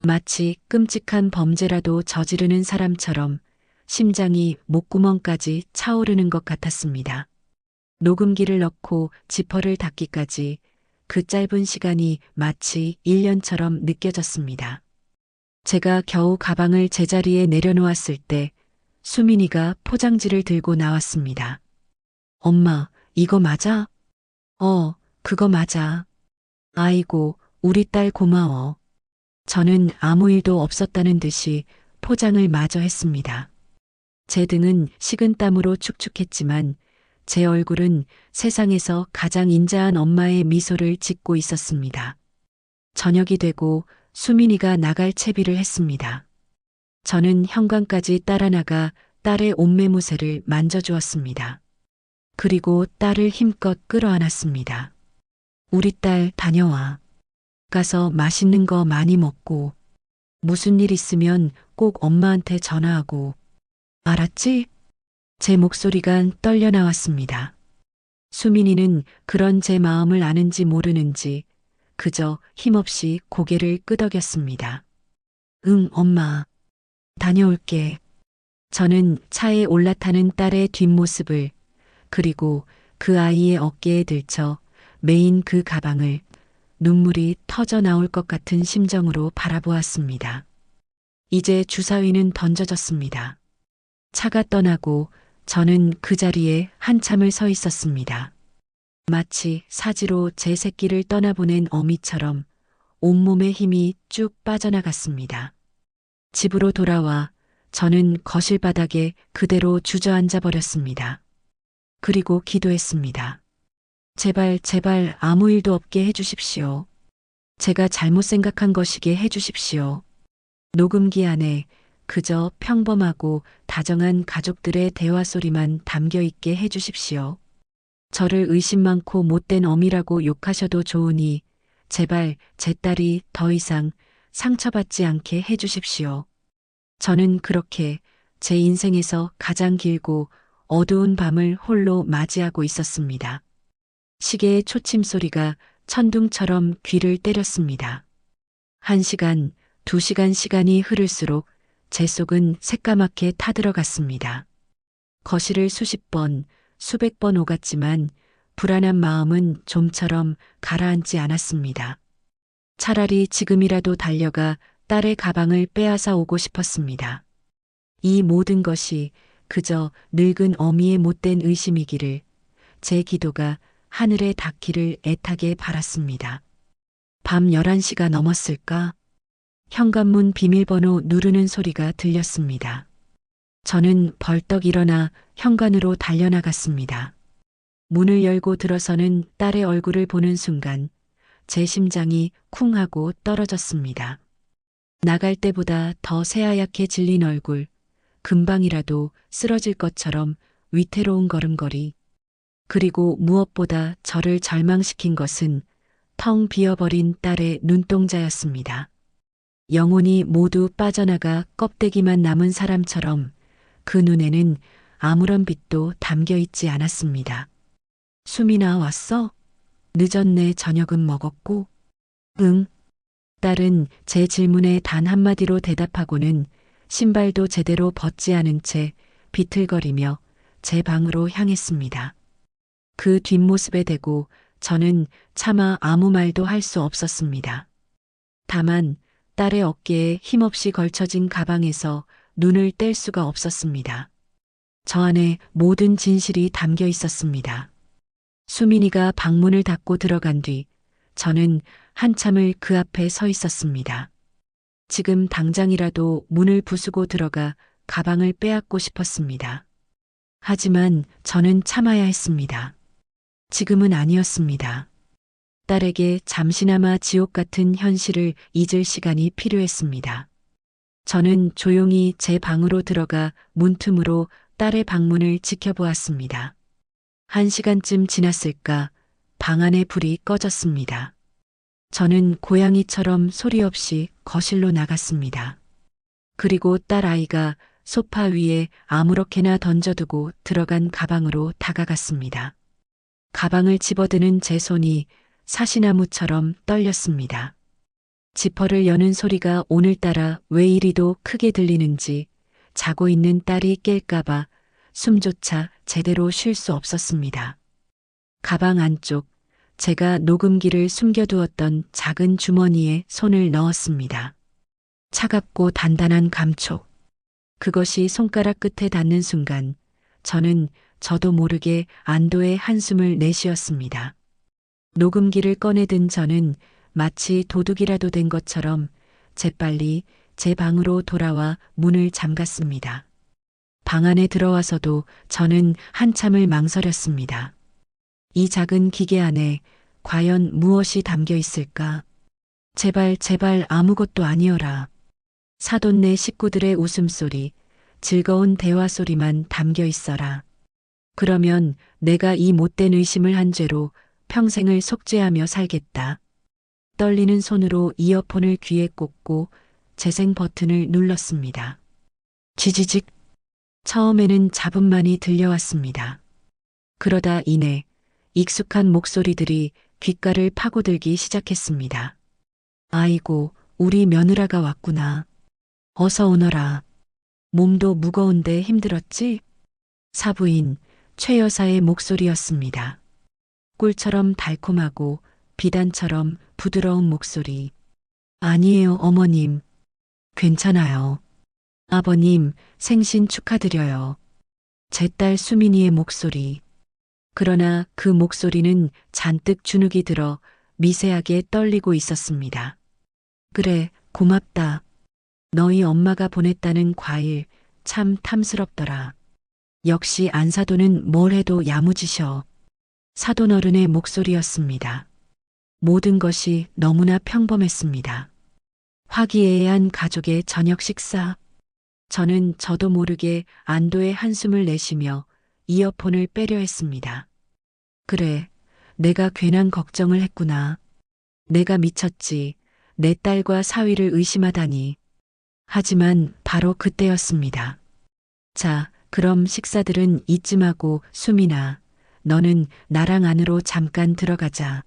마치 끔찍한 범죄라도 저지르는 사람처럼 심장이 목구멍까지 차오르는 것 같았습니다. 녹음기를 넣고 지퍼를 닫기까지 그 짧은 시간이 마치 1년처럼 느껴졌습니다. 제가 겨우 가방을 제자리에 내려놓았을 때 수민이가 포장지를 들고 나왔습니다. 엄마, 이거 맞아? 그거 맞아. 아이고, 우리 딸 고마워. 저는 아무 일도 없었다는 듯이 포장을 마저 했습니다. 제 등은 식은땀으로 축축했지만 제 얼굴은 세상에서 가장 인자한 엄마의 미소를 짓고 있었습니다. 저녁이 되고 수민이가 나갈 채비를 했습니다. 저는 현관까지 따라 나가 딸의 옷매무새를 만져주었습니다. 그리고 딸을 힘껏 끌어안았습니다. 우리 딸 다녀와. 가서 맛있는 거 많이 먹고 무슨 일 있으면 꼭 엄마한테 전화하고. 알았지? 제 목소리가 떨려 나왔습니다. 수민이는 그런 제 마음을 아는지 모르는지 그저 힘없이 고개를 끄덕였습니다. 응, 엄마. 다녀올게. 저는 차에 올라타는 딸의 뒷모습을 그리고 그 아이의 어깨에 들쳐 메인 그 가방을 눈물이 터져 나올 것 같은 심정으로 바라보았습니다. 이제 주사위는 던져졌습니다. 차가 떠나고 저는 그 자리에 한참을 서 있었습니다. 마치 사지로 제 새끼를 떠나보낸 어미처럼 온몸의 힘이 쭉 빠져나갔습니다. 집으로 돌아와 저는 거실 바닥에 그대로 주저앉아 버렸습니다. 그리고 기도했습니다. 제발, 제발 아무 일도 없게 해주십시오. 제가 잘못 생각한 것이게 해주십시오. 녹음기 안에 그저 평범하고 다정한 가족들의 대화 소리만 담겨 있게 해주십시오. 저를 의심 많고 못된 어미라고 욕하셔도 좋으니 제발 제 딸이 더 이상 상처받지 않게 해주십시오. 저는 그렇게 제 인생에서 가장 길고 어두운 밤을 홀로 맞이하고 있었습니다. 시계의 초침 소리가 천둥처럼 귀를 때렸습니다. 1시간, 2시간 시간이 흐를수록 제 속은 새까맣게 타들어갔습니다. 거실을 수십 번, 수백 번 오갔지만 불안한 마음은 좀처럼 가라앉지 않았습니다. 차라리 지금이라도 달려가 딸의 가방을 빼앗아 오고 싶었습니다. 이 모든 것이 그저 늙은 어미의 못된 의심이기를 제 기도가 하늘에 닿기를 애타게 바랐습니다. 밤 11시가 넘었을까? 현관문 비밀번호 누르는 소리가 들렸습니다. 저는 벌떡 일어나 현관으로 달려나갔습니다. 문을 열고 들어서는 딸의 얼굴을 보는 순간 제 심장이 쿵 하고 떨어졌습니다. 나갈 때보다 더 새하얗게 질린 얼굴, 금방이라도 쓰러질 것처럼 위태로운 걸음걸이, 그리고 무엇보다 저를 절망시킨 것은 텅 비어버린 딸의 눈동자였습니다. 영혼이 모두 빠져나가 껍데기만 남은 사람처럼 그 눈에는 아무런 빛도 담겨 있지 않았습니다. 수민아, 왔어? 늦었네. 저녁은 먹었고? 응. 딸은 제 질문에 단 한마디로 대답하고는 신발도 제대로 벗지 않은 채 비틀거리며 제 방으로 향했습니다. 그 뒷모습에 대고 저는 차마 아무 말도 할 수 없었습니다. 다만 딸의 어깨에 힘없이 걸쳐진 가방에서 눈을 뗄 수가 없었습니다. 저 안에 모든 진실이 담겨 있었습니다. 수민이가 방문을 닫고 들어간 뒤 저는 한참을 그 앞에 서 있었습니다. 지금 당장이라도 문을 부수고 들어가 가방을 빼앗고 싶었습니다. 하지만 저는 참아야 했습니다. 지금은 아니었습니다. 딸에게 잠시나마 지옥 같은 현실을 잊을 시간이 필요했습니다. 저는 조용히 제 방으로 들어가 문틈으로 딸의 방문을 지켜보았습니다. 1시간쯤 지났을까 방 안의 불이 꺼졌습니다. 저는 고양이처럼 소리 없이 거실로 나갔습니다. 그리고 딸 아이가 소파 위에 아무렇게나 던져두고 들어간 가방으로 다가갔습니다. 가방을 집어드는 제 손이 사시나무처럼 떨렸습니다. 지퍼를 여는 소리가 오늘따라 왜 이리도 크게 들리는지 자고 있는 딸이 깰까봐 숨조차 제대로 쉴 수 없었습니다. 가방 안쪽 제가 녹음기를 숨겨두었던 작은 주머니에 손을 넣었습니다. 차갑고 단단한 감촉. 그것이 손가락 끝에 닿는 순간 저는 저도 모르게 안도의 한숨을 내쉬었습니다. 녹음기를 꺼내든 저는 마치 도둑이라도 된 것처럼 재빨리 제 방으로 돌아와 문을 잠갔습니다. 방 안에 들어와서도 저는 한참을 망설였습니다. 이 작은 기계 안에 과연 무엇이 담겨 있을까? 제발 제발 아무것도 아니어라. 사돈네 식구들의 웃음소리, 즐거운 대화 소리만 담겨 있어라. 그러면 내가 이 못된 의심을 한 죄로 평생을 속죄하며 살겠다. 떨리는 손으로 이어폰을 귀에 꽂고 재생 버튼을 눌렀습니다. 지지직. 처음에는 잡음만이 들려왔습니다. 그러다 이내 익숙한 목소리들이 귓가를 파고들기 시작했습니다. 아이고, 우리 며느라가 왔구나. 어서 오너라. 몸도 무거운데 힘들었지? 사부인 최 여사의 목소리였습니다. 꿀처럼 달콤하고 비단처럼 부드러운 목소리. 아니에요, 어머님. 괜찮아요. 아버님, 생신 축하드려요. 제 딸 수민이의 목소리. 그러나 그 목소리는 잔뜩 주눅이 들어 미세하게 떨리고 있었습니다. 그래, 고맙다. 너희 엄마가 보냈다는 과일 참 탐스럽더라. 역시 안사돈은 뭘 해도 야무지셔. 사돈 어른의 목소리였습니다. 모든 것이 너무나 평범했습니다. 화기애애한 가족의 저녁 식사. 저는 저도 모르게 안도의 한숨을 내쉬며 이어폰을 빼려 했습니다. 그래, 내가 괜한 걱정을 했구나. 내가 미쳤지. 내 딸과 사위를 의심하다니. 하지만 바로 그때였습니다. 자, 그럼 식사들은 이쯤 하고 수민아, 너는 나랑 안으로 잠깐 들어가자.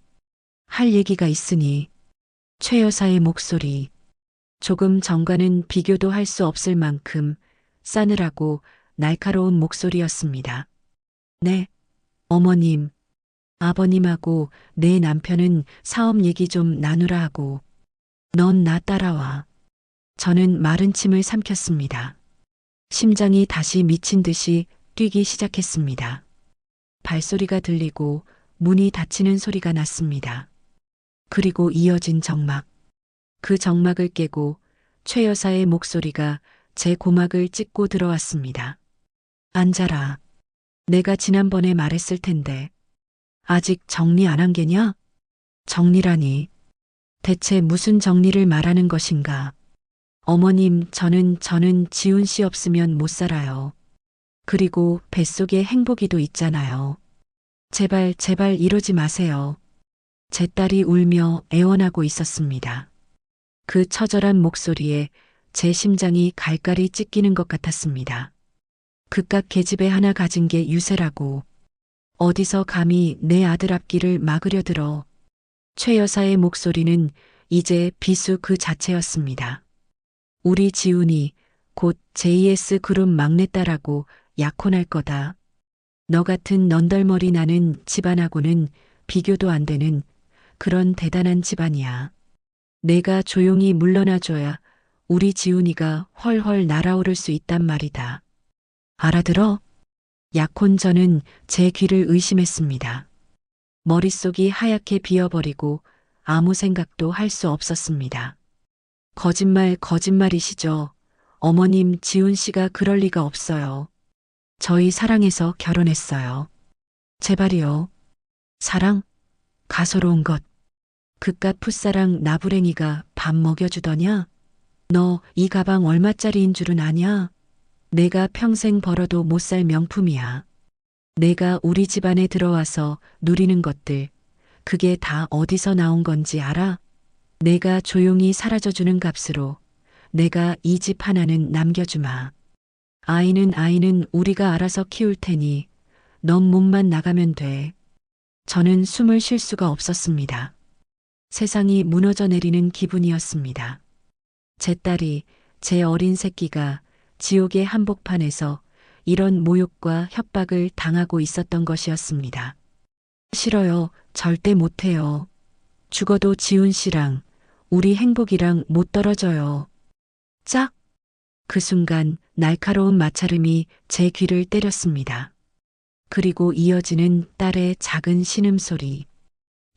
할 얘기가 있으니. 최 여사의 목소리. 조금 전과는 비교도 할 수 없을 만큼 싸늘하고 날카로운 목소리였습니다. 네, 어머님, 아버님하고 내 남편은 사업 얘기 좀 나누라 하고. 넌 나 따라와. 저는 마른 침을 삼켰습니다. 심장이 다시 미친 듯이 뛰기 시작했습니다. 발소리가 들리고 문이 닫히는 소리가 났습니다. 그리고 이어진 정막. 그 정막을 깨고 최 여사의 목소리가 제 고막을 찢고 들어왔습니다. 앉아라. 내가 지난번에 말했을 텐데. 아직 정리 안 한 게냐? 정리라니. 대체 무슨 정리를 말하는 것인가? 어머님, 저는 지훈 씨 없으면 못 살아요. 그리고 뱃속에 행복이도 있잖아요. 제발, 제발 이러지 마세요. 제 딸이 울며 애원하고 있었습니다. 그 처절한 목소리에 제 심장이 갈갈이 찢기는 것 같았습니다. 그깟 계집애 하나 가진 게 유세라고. 어디서 감히 내 아들 앞길을 막으려 들어. 최 여사의 목소리는 이제 비수 그 자체였습니다. 우리 지훈이 곧 JS 그룹 막내딸하고 약혼할 거다. 너 같은 넌덜머리 나는 집안하고는 비교도 안 되는 그런 대단한 집안이야. 내가 조용히 물러나줘야 우리 지훈이가 헐헐 날아오를 수 있단 말이다. 알아들어? 약혼 전은 제 귀를 의심했습니다. 머릿속이 하얗게 비어버리고 아무 생각도 할 수 없었습니다. 거짓말이시죠. 어머님, 지훈 씨가 그럴 리가 없어요. 저희 사랑해서 결혼했어요. 제발이요. 사랑? 가소로운 것. 그깟 풋사랑 나부랭이가 밥 먹여주더냐? 너 이 가방 얼마짜리인 줄은 아냐? 내가 평생 벌어도 못 살 명품이야. 내가 우리 집안에 들어와서 누리는 것들, 그게 다 어디서 나온 건지 알아? 내가 조용히 사라져주는 값으로 내가 이 집 하나는 남겨주마. 아이는 우리가 알아서 키울 테니 넌 몸만 나가면 돼. 저는 숨을 쉴 수가 없었습니다. 세상이 무너져 내리는 기분이었습니다. 제 딸이, 제 어린 새끼가 지옥의 한복판에서 이런 모욕과 협박을 당하고 있었던 것이었습니다. 싫어요. 절대 못해요. 죽어도 지훈 씨랑 우리 행복이랑 못 떨어져요. 짝! 그 순간 날카로운 마찰음이 제 귀를 때렸습니다. 그리고 이어지는 딸의 작은 신음소리.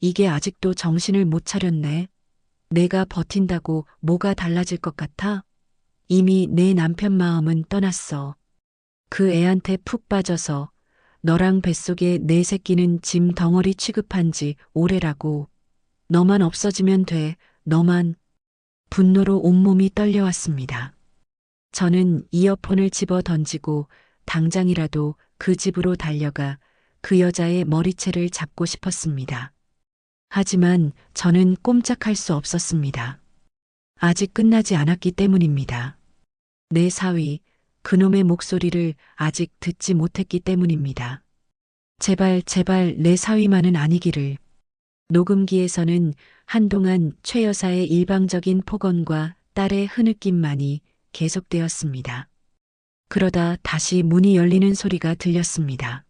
이게 아직도 정신을 못 차렸네. 내가 버틴다고 뭐가 달라질 것 같아? 이미 내 남편 마음은 떠났어. 그 애한테 푹 빠져서 너랑 뱃속에 내 새끼는 짐 덩어리 취급한 지 오래라고. 너만 없어지면 돼. 너만. 분노로 온몸이 떨려왔습니다. 저는 이어폰을 집어 던지고 당장이라도 그 집으로 달려가 그 여자의 머리채를 잡고 싶었습니다. 하지만 저는 꼼짝할 수 없었습니다. 아직 끝나지 않았기 때문입니다. 내 사위, 그놈의 목소리를 아직 듣지 못했기 때문입니다. 제발, 제발 내 사위만은 아니기를. 녹음기에서는 한동안 최 여사의 일방적인 폭언과 딸의 흐느낌만이 계속되었습니다. 그러다 다시 문이 열리는 소리가 들렸습니다.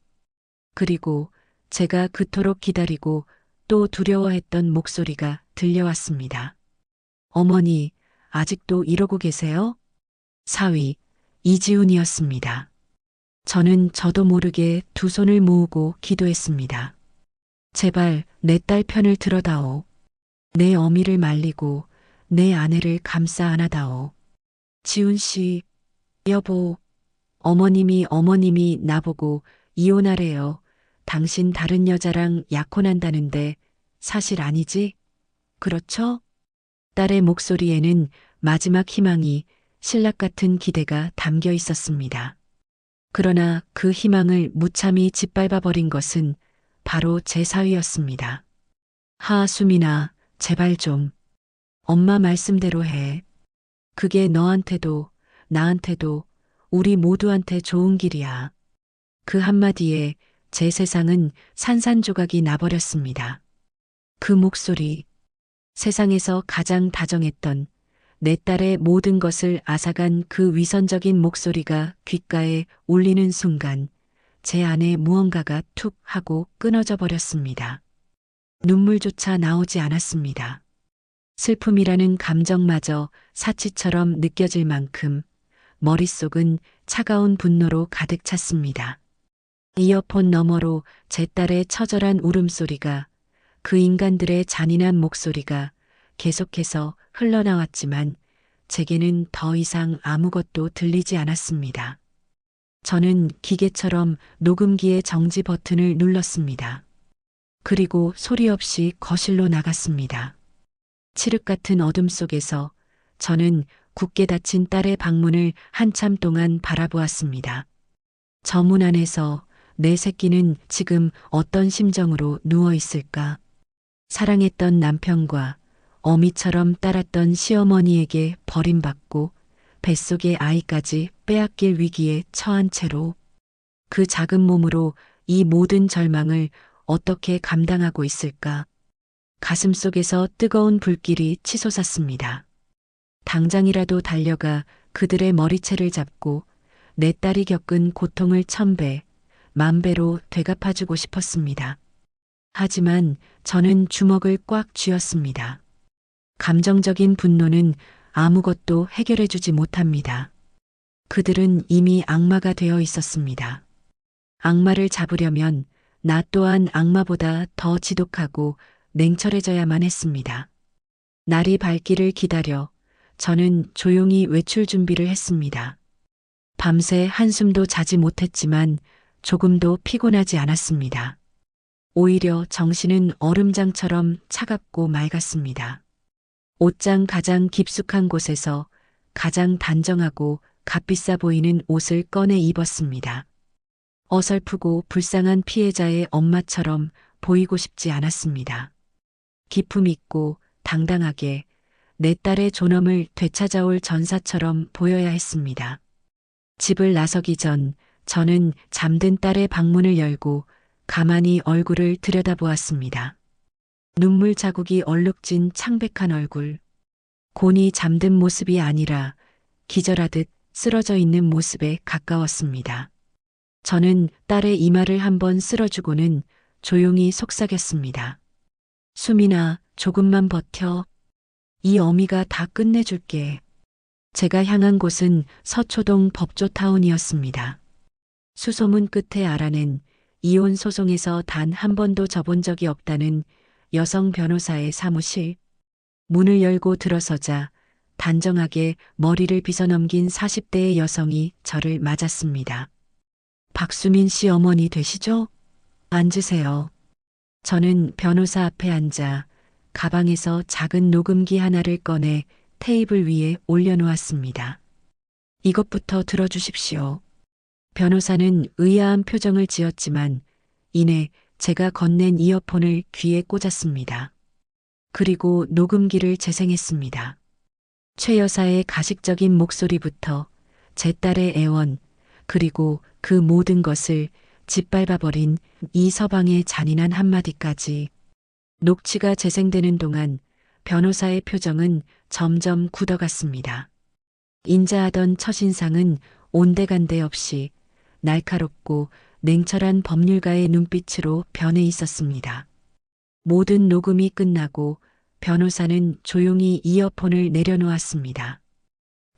그리고 제가 그토록 기다리고 또 두려워했던 목소리가 들려왔습니다. 어머니, 아직도 이러고 계세요? 사위, 이지훈이었습니다. 저는 저도 모르게 두 손을 모으고 기도했습니다. 제발 내 딸 편을 들어다오. 내 어미를 말리고 내 아내를 감싸 안아다오. 지훈 씨, 여보, 어머님이 나보고 이혼하래요. 당신 다른 여자랑 약혼한다는데 사실 아니지? 그렇죠? 딸의 목소리에는 마지막 희망이 신락 같은 기대가 담겨 있었습니다. 그러나 그 희망을 무참히 짓밟아버린 것은 바로 제 사위였습니다. 하수민아, 제발 좀. 엄마 말씀대로 해. 그게 너한테도, 나한테도, 우리 모두한테 좋은 길이야. 그 한마디에 제 세상은 산산조각이 나버렸습니다. 그 목소리, 세상에서 가장 다정했던 내 딸의 모든 것을 앗아간 그 위선적인 목소리가 귓가에 울리는 순간 제 안에 무언가가 툭 하고 끊어져 버렸습니다. 눈물조차 나오지 않았습니다. 슬픔이라는 감정마저 사치처럼 느껴질 만큼 머릿속은 차가운 분노로 가득 찼습니다. 이어폰 너머로 제 딸의 처절한 울음소리가, 그 인간들의 잔인한 목소리가 계속해서 흘러나왔지만 제게는 더 이상 아무것도 들리지 않았습니다. 저는 기계처럼 녹음기의 정지 버튼을 눌렀습니다. 그리고 소리 없이 거실로 나갔습니다. 칠흑 같은 어둠 속에서 저는 굳게 닫힌 딸의 방문을 한참 동안 바라보았습니다. 저 문 안에서 내 새끼는 지금 어떤 심정으로 누워 있을까? 사랑했던 남편과 어미처럼 따랐던 시어머니에게 버림받고 뱃속의 아이까지 빼앗길 위기에 처한 채로 그 작은 몸으로 이 모든 절망을 어떻게 감당하고 있을까? 가슴 속에서 뜨거운 불길이 치솟았습니다. 당장이라도 달려가 그들의 머리채를 잡고 내 딸이 겪은 고통을 1000배, 10,000배로 되갚아주고 싶었습니다. 하지만 저는 주먹을 꽉 쥐었습니다. 감정적인 분노는 아무것도 해결해주지 못합니다. 그들은 이미 악마가 되어 있었습니다. 악마를 잡으려면 나 또한 악마보다 더 지독하고 냉철해져야만 했습니다. 날이 밝기를 기다려 저는 조용히 외출 준비를 했습니다. 밤새 한숨도 자지 못했지만 조금도 피곤하지 않았습니다. 오히려 정신은 얼음장처럼 차갑고 맑았습니다. 옷장 가장 깊숙한 곳에서 가장 단정하고 값비싸 보이는 옷을 꺼내 입었습니다. 어설프고 불쌍한 피해자의 엄마처럼 보이고 싶지 않았습니다. 기품 있고 당당하게 내 딸의 존엄을 되찾아올 전사처럼 보여야 했습니다. 집을 나서기 전 저는 잠든 딸의 방문을 열고 가만히 얼굴을 들여다보았습니다. 눈물 자국이 얼룩진 창백한 얼굴. 곤히 잠든 모습이 아니라 기절하듯 쓰러져 있는 모습에 가까웠습니다. 저는 딸의 이마를 한번 쓸어주고는 조용히 속삭였습니다. 수민아, 조금만 버텨. 이 어미가 다 끝내줄게. 제가 향한 곳은 서초동 법조타운이었습니다. 수소문 끝에 알아낸 이혼 소송에서 단 한 번도 져본 적이 없다는 여성 변호사의 사무실. 문을 열고 들어서자 단정하게 머리를 빗어넘긴 40대의 여성이 저를 맞았습니다. 박수민 씨 어머니 되시죠? 앉으세요. 저는 변호사 앞에 앉아 가방에서 작은 녹음기 하나를 꺼내 테이블 위에 올려놓았습니다. 이것부터 들어주십시오. 변호사는 의아한 표정을 지었지만 이내 제가 건넨 이어폰을 귀에 꽂았습니다. 그리고 녹음기를 재생했습니다. 최 여사의 가식적인 목소리부터 제 딸의 애원, 그리고 그 모든 것을 짓밟아버린 이서방의 잔인한 한마디까지. 녹취가 재생되는 동안 변호사의 표정은 점점 굳어갔습니다. 인자하던 첫인상은 온데간데 없이 날카롭고 냉철한 법률가의 눈빛으로 변해 있었습니다. 모든 녹음이 끝나고 변호사는 조용히 이어폰을 내려놓았습니다.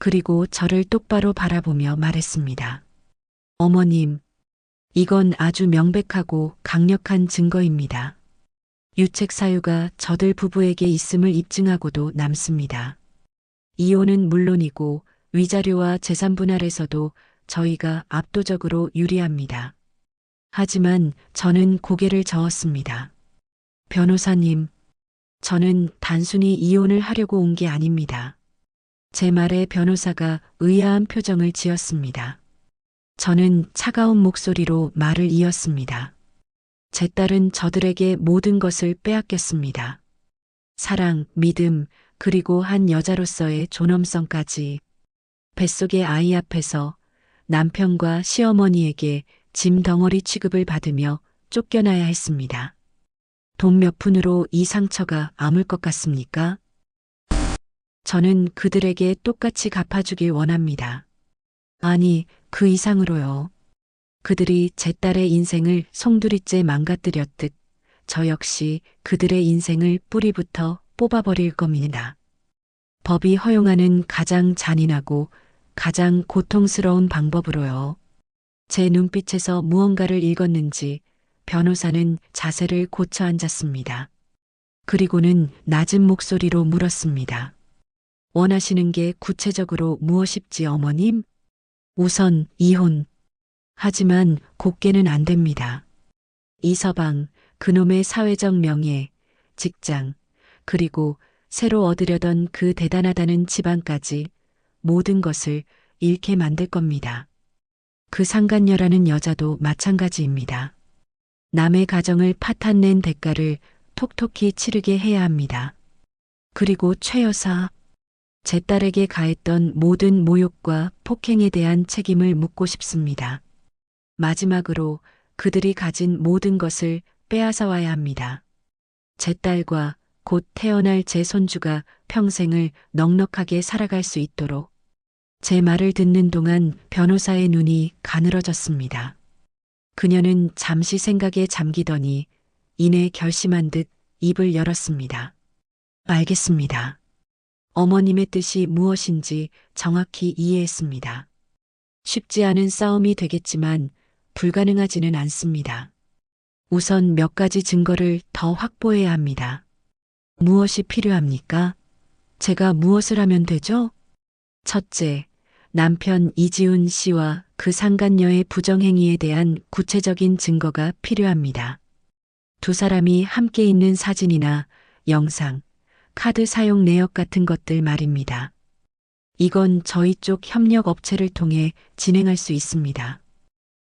그리고 저를 똑바로 바라보며 말했습니다. 어머님, 이건 아주 명백하고 강력한 증거입니다. 유책 사유가 저들 부부에게 있음을 입증하고도 남습니다. 이혼은 물론이고 위자료와 재산 분할에서도 저희가 압도적으로 유리합니다. 하지만 저는 고개를 저었습니다. 변호사님, 저는 단순히 이혼을 하려고 온 게 아닙니다. 제 말에 변호사가 의아한 표정을 지었습니다. 저는 차가운 목소리로 말을 이었습니다. 제 딸은 저들에게 모든 것을 빼앗겼습니다. 사랑, 믿음, 그리고 한 여자로서의 존엄성까지. 뱃속의 아이 앞에서 남편과 시어머니에게 짐 덩어리 취급을 받으며 쫓겨나야 했습니다. 돈 몇 푼으로 이 상처가 아물 것 같습니까? 저는 그들에게 똑같이 갚아주길 원합니다. 아니, 그 이상으로요. 그들이 제 딸의 인생을 송두리째 망가뜨렸듯 저 역시 그들의 인생을 뿌리부터 뽑아버릴 겁니다. 법이 허용하는 가장 잔인하고 가장 고통스러운 방법으로요. 제 눈빛에서 무언가를 읽었는지 변호사는 자세를 고쳐 앉았습니다. 그리고는 낮은 목소리로 물었습니다. 원하시는 게 구체적으로 무엇입지 어머님? 우선 이혼. 하지만 곱게는 안 됩니다. 이서방, 그놈의 사회적 명예, 직장, 그리고 새로 얻으려던 그 대단하다는 지방까지 모든 것을 잃게 만들 겁니다. 그 상간녀라는 여자도 마찬가지입니다. 남의 가정을 파탄낸 대가를 톡톡히 치르게 해야 합니다. 그리고 최 여사, 제 딸에게 가했던 모든 모욕과 폭행에 대한 책임을 묻고 싶습니다. 마지막으로 그들이 가진 모든 것을 빼앗아 와야 합니다. 제 딸과 곧 태어날 제 손주가 평생을 넉넉하게 살아갈 수 있도록. 제 말을 듣는 동안 변호사의 눈이 가늘어졌습니다. 그녀는 잠시 생각에 잠기더니 이내 결심한 듯 입을 열었습니다. 알겠습니다. 어머님의 뜻이 무엇인지 정확히 이해했습니다. 쉽지 않은 싸움이 되겠지만 불가능하지는 않습니다. 우선 몇 가지 증거를 더 확보해야 합니다. 무엇이 필요합니까? 제가 무엇을 하면 되죠? 첫째, 남편 이지훈 씨와 그 상간녀의 부정행위에 대한 구체적인 증거가 필요합니다. 두 사람이 함께 있는 사진이나 영상, 카드 사용 내역 같은 것들 말입니다. 이건 저희 쪽 협력 업체를 통해 진행할 수 있습니다.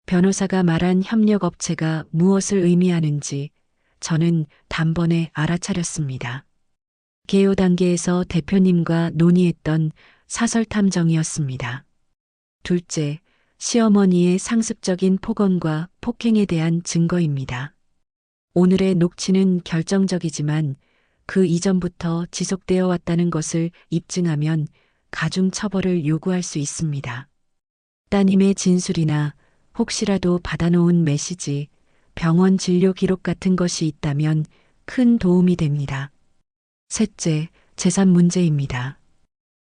변호사가 말한 협력 업체가 무엇을 의미하는지 저는 단번에 알아차렸습니다. 개요 단계에서 대표님과 논의했던 사설 탐정이었습니다. 둘째, 시어머니의 상습적인 폭언과 폭행에 대한 증거입니다. 오늘의 녹취는 결정적이지만 그 이전부터 지속되어 왔다는 것을 입증하면 가중 처벌을 요구할 수 있습니다. 따님의 진술이나 혹시라도 받아놓은 메시지, 병원 진료 기록 같은 것이 있다면 큰 도움이 됩니다. 셋째, 재산 문제입니다.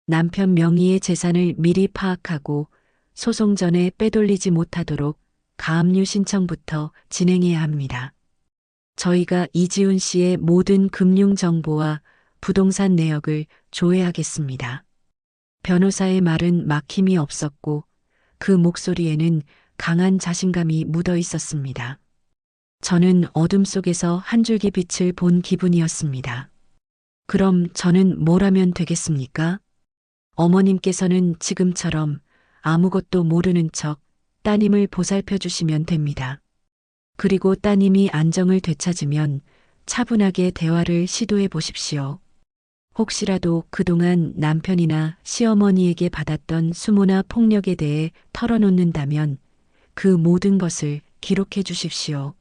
남편 명의의 재산을 미리 파악하고 소송 전에 빼돌리지 못하도록 가압류 신청부터 진행해야 합니다. 저희가 이지훈 씨의 모든 금융 정보와 부동산 내역을 조회하겠습니다. 변호사의 말은 막힘이 없었고 그 목소리에는 강한 자신감이 묻어 있었습니다. 저는 어둠 속에서 한 줄기 빛을 본 기분이었습니다. 그럼 저는 뭘 하면 되겠습니까? 어머님께서는 지금처럼 아무것도 모르는 척 따님을 보살펴 주시면 됩니다. 그리고 따님이 안정을 되찾으면 차분하게 대화를 시도해 보십시오. 혹시라도 그동안 남편이나 시어머니에게 받았던 수모나 폭력에 대해 털어놓는다면 그 모든 것을 기록해 주십시오.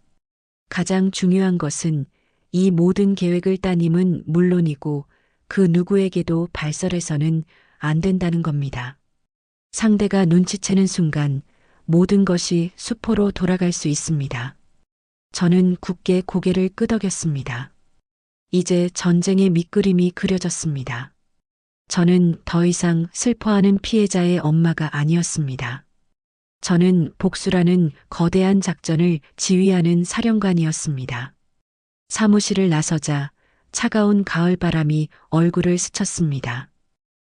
가장 중요한 것은 이 모든 계획을 따님은 물론이고 그 누구에게도 발설해서는 안 된다는 겁니다. 상대가 눈치채는 순간 모든 것이 수포로 돌아갈 수 있습니다. 저는 굳게 고개를 끄덕였습니다. 이제 전쟁의 밑그림이 그려졌습니다. 저는 더 이상 슬퍼하는 피해자의 엄마가 아니었습니다. 저는 복수라는 거대한 작전을 지휘하는 사령관이었습니다. 사무실을 나서자 차가운 가을바람이 얼굴을 스쳤습니다.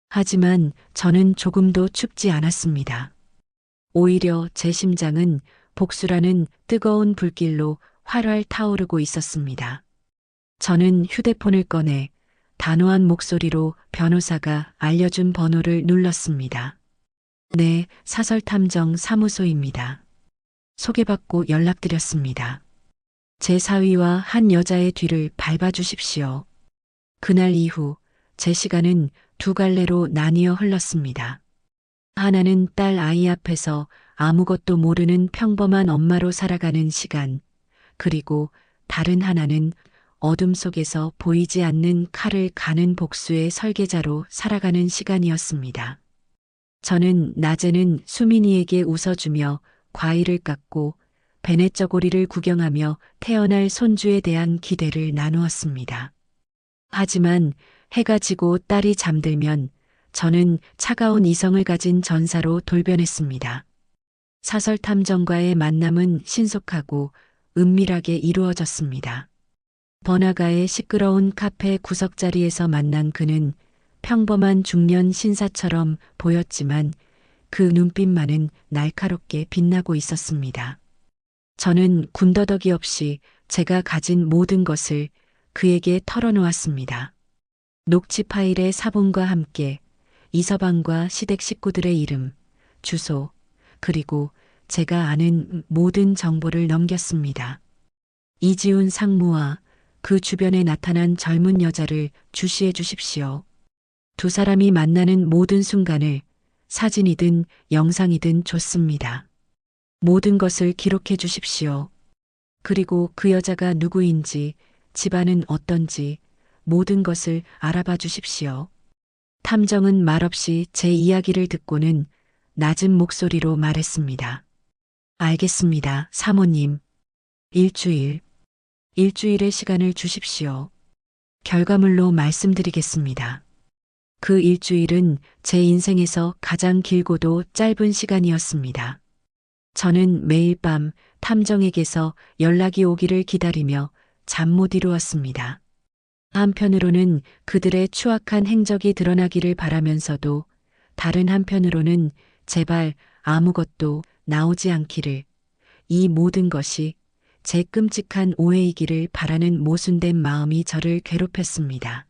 하지만 저는 조금도 춥지 않았습니다. 오히려 제 심장은 복수라는 뜨거운 불길로 활활 타오르고 있었습니다. 저는 휴대폰을 꺼내 단호한 목소리로 변호사가 알려준 번호를 눌렀습니다. 네, 사설탐정 사무소입니다. 소개받고 연락드렸습니다. 제 사위와 한 여자의 뒤를 밟아주십시오. 그날 이후 제 시간은 두 갈래로 나뉘어 흘렀습니다. 하나는 딸 아이 앞에서 아무것도 모르는 평범한 엄마로 살아가는 시간, 그리고 다른 하나는 어둠 속에서 보이지 않는 칼을 가는 복수의 설계자로 살아가는 시간이었습니다. 저는 낮에는 수민이에게 웃어주며 과일을 깎고 베네쩌고리를 구경하며 태어날 손주에 대한 기대를 나누었습니다. 하지만 해가 지고 딸이 잠들면 저는 차가운 이성을 가진 전사로 돌변했습니다. 사설탐정과의 만남은 신속하고 은밀하게 이루어졌습니다. 번화가의 시끄러운 카페 구석자리에서 만난 그는 평범한 중년 신사처럼 보였지만 그 눈빛만은 날카롭게 빛나고 있었습니다. 저는 군더더기 없이 제가 가진 모든 것을 그에게 털어놓았습니다. 녹취 파일의 사본과 함께 이서방과 시댁 식구들의 이름, 주소, 그리고 제가 아는 모든 정보를 넘겼습니다. 이지훈 상무와 그 주변에 나타난 젊은 여자를 주시해 주십시오. 두 사람이 만나는 모든 순간을 사진이든 영상이든 좋습니다. 모든 것을 기록해 주십시오. 그리고 그 여자가 누구인지, 집안은 어떤지 모든 것을 알아봐 주십시오. 탐정은 말없이 제 이야기를 듣고는 낮은 목소리로 말했습니다. 알겠습니다, 사모님. 일주일의 시간을 주십시오. 결과물로 말씀드리겠습니다. 그 일주일은 제 인생에서 가장 길고도 짧은 시간이었습니다. 저는 매일 밤 탐정에게서 연락이 오기를 기다리며 잠 못 이루었습니다. 한편으로는 그들의 추악한 행적이 드러나기를 바라면서도 다른 한편으로는 제발 아무것도 나오지 않기를, 이 모든 것이 제 끔찍한 오해이기를 바라는 모순된 마음이 저를 괴롭혔습니다.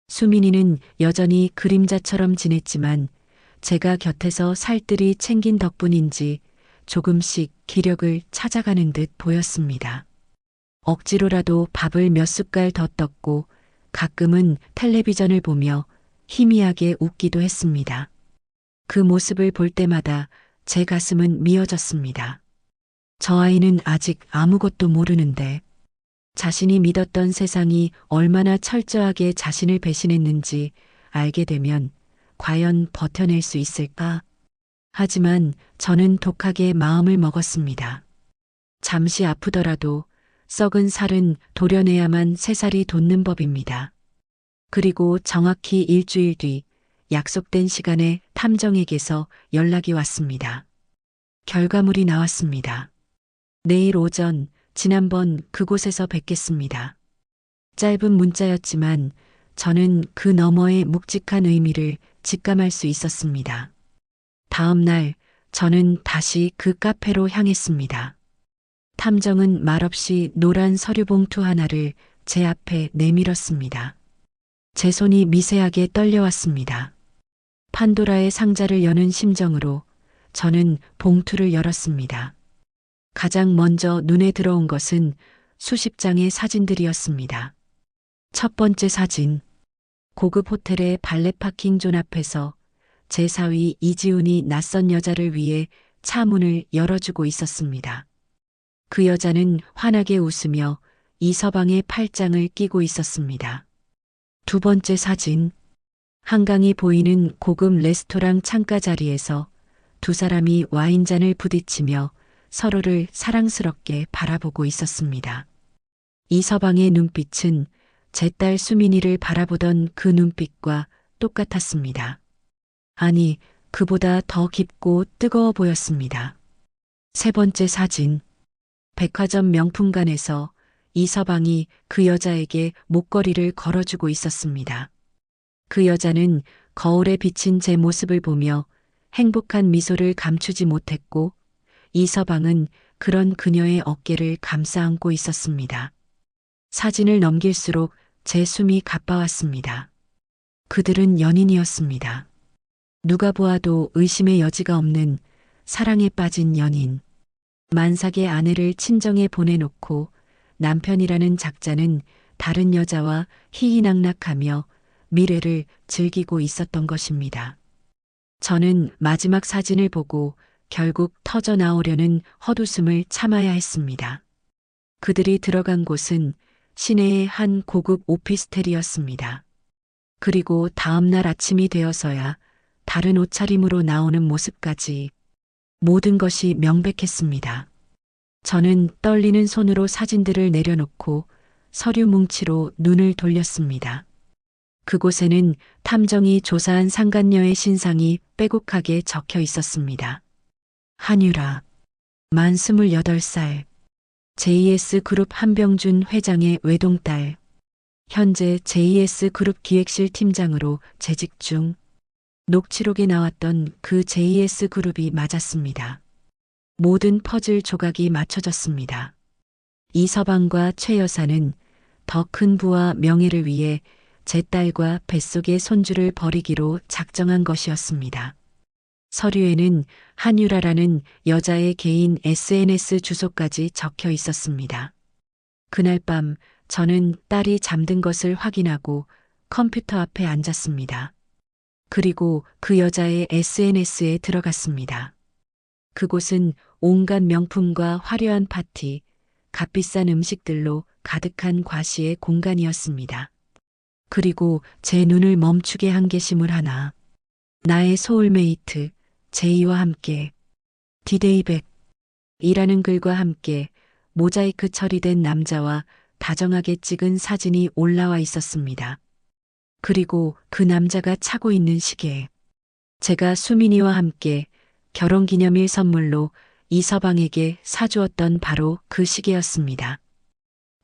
수민이는 여전히 그림자처럼 지냈지만 제가 곁에서 살뜰히 챙긴 덕분인지 조금씩 기력을 찾아가는 듯 보였습니다. 억지로라도 밥을 몇 숟갈 더 떴고 가끔은 텔레비전을 보며 희미하게 웃기도 했습니다. 그 모습을 볼 때마다 제 가슴은 미어졌습니다. 저 아이는 아직 아무것도 모르는데 자신이 믿었던 세상이 얼마나 철저하게 자신을 배신했는지 알게 되면 과연 버텨낼 수 있을까? 하지만 저는 독하게 마음을 먹었습니다. 잠시 아프더라도 썩은 살은 도려내야만 새살이 돋는 법입니다. 그리고 정확히 일주일 뒤 약속된 시간에 탐정에게서 연락이 왔습니다. 결과물이 나왔습니다. 내일 오전 지난번 그곳에서 뵙겠습니다. 짧은 문자였지만 저는 그 너머의 묵직한 의미를 직감할 수 있었습니다. 다음 날 저는 다시 그 카페로 향했습니다. 탐정은 말없이 노란 서류 봉투 하나를 제 앞에 내밀었습니다. 제 손이 미세하게 떨려왔습니다. 판도라의 상자를 여는 심정으로 저는 봉투를 열었습니다. 가장 먼저 눈에 들어온 것은 수십 장의 사진들이었습니다. 첫 번째 사진. 고급 호텔의 발레 파킹 존 앞에서 제 사위 이지훈이 낯선 여자를 위해 차 문을 열어주고 있었습니다. 그 여자는 환하게 웃으며 이서방의 팔짱을 끼고 있었습니다. 두 번째 사진. 한강이 보이는 고급 레스토랑 창가 자리에서 두 사람이 와인잔을 부딪히며 서로를 사랑스럽게 바라보고 있었습니다. 이서방의 눈빛은 제 딸 수민이를 바라보던 그 눈빛과 똑같았습니다. 아니, 그보다 더 깊고 뜨거워 보였습니다. 세 번째 사진. 백화점 명품관에서 이서방이 그 여자에게 목걸이를 걸어주고 있었습니다. 그 여자는 거울에 비친 제 모습을 보며 행복한 미소를 감추지 못했고 이서방은 그런 그녀의 어깨를 감싸 안고 있었습니다. 사진을 넘길수록 제 숨이 가빠왔습니다. 그들은 연인이었습니다. 누가 보아도 의심의 여지가 없는 사랑에 빠진 연인. 만삭의 아내를 친정에 보내놓고 남편이라는 작자는 다른 여자와 희희낙낙하며 미래를 즐기고 있었던 것입니다. 저는 마지막 사진을 보고 결국 터져 나오려는 헛웃음을 참아야 했습니다. 그들이 들어간 곳은 시내의 한 고급 오피스텔이었습니다. 그리고 다음 날 아침이 되어서야 다른 옷차림으로 나오는 모습까지 모든 것이 명백했습니다. 저는 떨리는 손으로 사진들을 내려놓고 서류 뭉치로 눈을 돌렸습니다. 그곳에는 탐정이 조사한 상간녀의 신상이 빼곡하게 적혀 있었습니다. 한유라, 만 28살, JS그룹 한병준 회장의 외동딸, 현재 JS그룹 기획실 팀장으로 재직 중. 녹취록에 나왔던 그 JS그룹이 맞았습니다. 모든 퍼즐 조각이 맞춰졌습니다. 이서방과 최 여사는 더 큰 부와 명예를 위해 제 딸과 뱃속의 손주를 버리기로 작정한 것이었습니다. 서류에는 한유라라는 여자의 개인 SNS 주소까지 적혀 있었습니다. 그날 밤 저는 딸이 잠든 것을 확인하고 컴퓨터 앞에 앉았습니다. 그리고 그 여자의 SNS에 들어갔습니다. 그곳은 온갖 명품과 화려한 파티, 값비싼 음식들로 가득한 과시의 공간이었습니다. 그리고 제 눈을 멈추게 한 게시물 하나. 나의 소울메이트, 제이와 함께, 디데이백 이라는 글과 함께 모자이크 처리된 남자와 다정하게 찍은 사진이 올라와 있었습니다. 그리고 그 남자가 차고 있는 시계. 제가 수민이와 함께 결혼기념일 선물로 이서방에게 사주었던 바로 그 시계였습니다.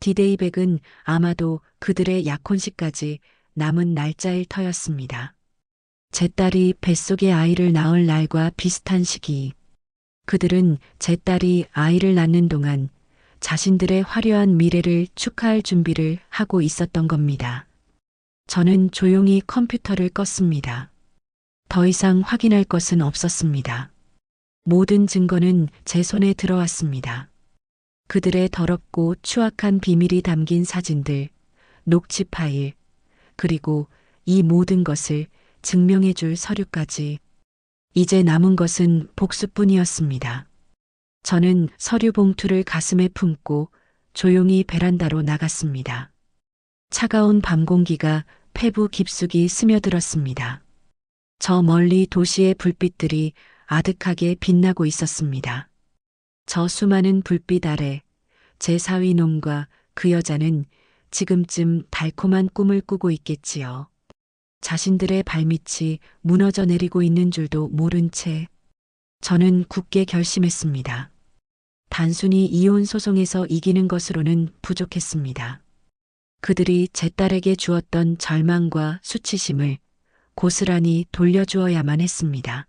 디데이백은 아마도 그들의 약혼식까지 남은 날짜일 터였습니다. 제 딸이 뱃속에 아이를 낳을 날과 비슷한 시기. 그들은 제 딸이 아이를 낳는 동안 자신들의 화려한 미래를 축하할 준비를 하고 있었던 겁니다. 저는 조용히 컴퓨터를 껐습니다. 더 이상 확인할 것은 없었습니다. 모든 증거는 제 손에 들어왔습니다. 그들의 더럽고 추악한 비밀이 담긴 사진들, 녹취 파일, 그리고 이 모든 것을 증명해 줄 서류까지. 이제 남은 것은 복수뿐이었습니다. 저는 서류 봉투를 가슴에 품고 조용히 베란다로 나갔습니다. 차가운 밤 공기가 폐부 깊숙이 스며들었습니다. 저 멀리 도시의 불빛들이 아득하게 빛나고 있었습니다. 저 수많은 불빛 아래 제 사위 놈과 그 여자는 지금쯤 달콤한 꿈을 꾸고 있겠지요. 자신들의 발밑이 무너져 내리고 있는 줄도 모른 채 저는 굳게 결심했습니다. 단순히 이혼 소송에서 이기는 것으로는 부족했습니다. 그들이 제 딸에게 주었던 절망과 수치심을 고스란히 돌려주어야만 했습니다.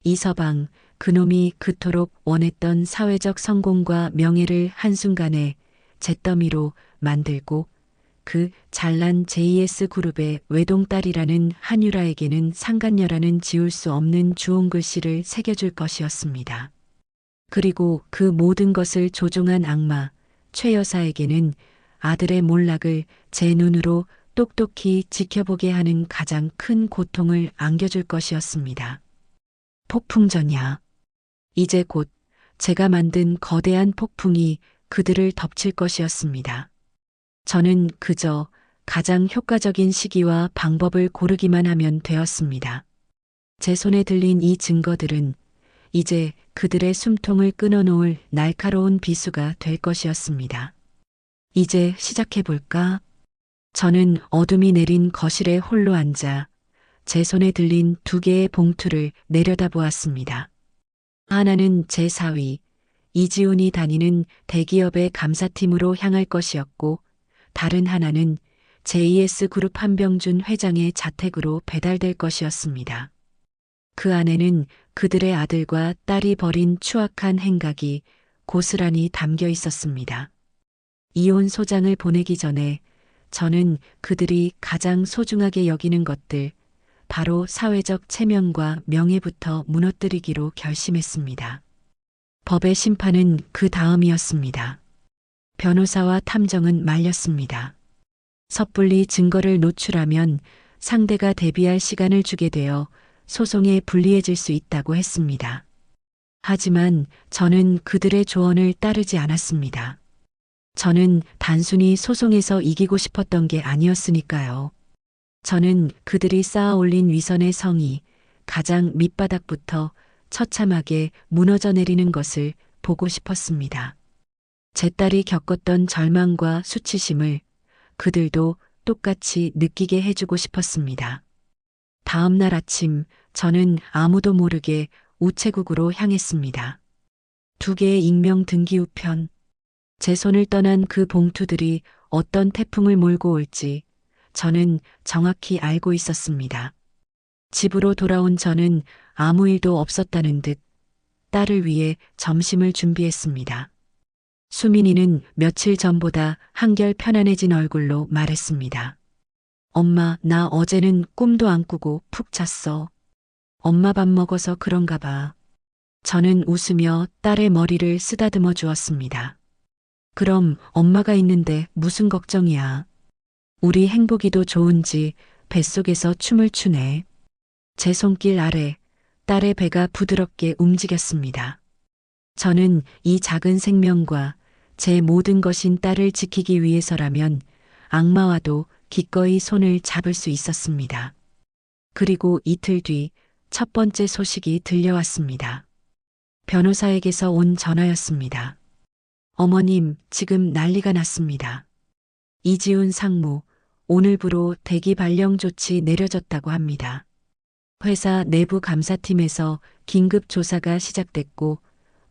이서방, 그놈이 그토록 원했던 사회적 성공과 명예를 한순간에 잿더미로 만들고 그 잘난 JS 그룹의 외동딸이라는 한유라에게는 상간녀라는 지울 수 없는 주홍 글씨를 새겨줄 것이었습니다. 그리고 그 모든 것을 조종한 악마, 최 여사에게는 아들의 몰락을 제 눈으로 똑똑히 지켜보게 하는 가장 큰 고통을 안겨줄 것이었습니다. 폭풍전야. 이제 곧 제가 만든 거대한 폭풍이 그들을 덮칠 것이었습니다. 저는 그저 가장 효과적인 시기와 방법을 고르기만 하면 되었습니다. 제 손에 들린 이 증거들은 이제 그들의 숨통을 끊어놓을 날카로운 비수가 될 것이었습니다. 이제 시작해볼까? 저는 어둠이 내린 거실에 홀로 앉아 제 손에 들린 2개의 봉투를 내려다보았습니다. 하나는 제 사위, 이지훈이 다니는 대기업의 감사팀으로 향할 것이었고, 다른 하나는 JS 그룹 한병준 회장의 자택으로 배달될 것이었습니다. 그 안에는 그들의 아들과 딸이 벌인 추악한 행각이 고스란히 담겨 있었습니다. 이혼 소장을 보내기 전에 저는 그들이 가장 소중하게 여기는 것들, 바로 사회적 체면과 명예부터 무너뜨리기로 결심했습니다. 법의 심판은 그 다음이었습니다. 변호사와 탐정은 말렸습니다. 섣불리 증거를 노출하면 상대가 대비할 시간을 주게 되어 소송에 불리해질 수 있다고 했습니다. 하지만 저는 그들의 조언을 따르지 않았습니다. 저는 단순히 소송에서 이기고 싶었던 게 아니었으니까요. 저는 그들이 쌓아 올린 위선의 성이 가장 밑바닥부터 처참하게 무너져 내리는 것을 보고 싶었습니다. 제 딸이 겪었던 절망과 수치심을 그들도 똑같이 느끼게 해주고 싶었습니다. 다음 날 아침 저는 아무도 모르게 우체국으로 향했습니다. 2개의 익명 등기 우편. 제 손을 떠난 그 봉투들이 어떤 태풍을 몰고 올지 저는 정확히 알고 있었습니다. 집으로 돌아온 저는 아무 일도 없었다는 듯 딸을 위해 점심을 준비했습니다. 수민이는 며칠 전보다 한결 편안해진 얼굴로 말했습니다. 엄마, 나 어제는 꿈도 안 꾸고 푹 잤어. 엄마 밥 먹어서 그런가 봐. 저는 웃으며 딸의 머리를 쓰다듬어 주었습니다. 그럼 엄마가 있는데 무슨 걱정이야. 우리 행복이도 좋은지 뱃속에서 춤을 추네. 제 손길 아래 딸의 배가 부드럽게 움직였습니다. 저는 이 작은 생명과 제 모든 것인 딸을 지키기 위해서라면 악마와도 기꺼이 손을 잡을 수 있었습니다. 그리고 이틀 뒤 첫 번째 소식이 들려왔습니다. 변호사에게서 온 전화였습니다. 어머님, 지금 난리가 났습니다. 이지훈 상무, 오늘부로 대기 발령 조치 내려졌다고 합니다. 회사 내부 감사팀에서 긴급 조사가 시작됐고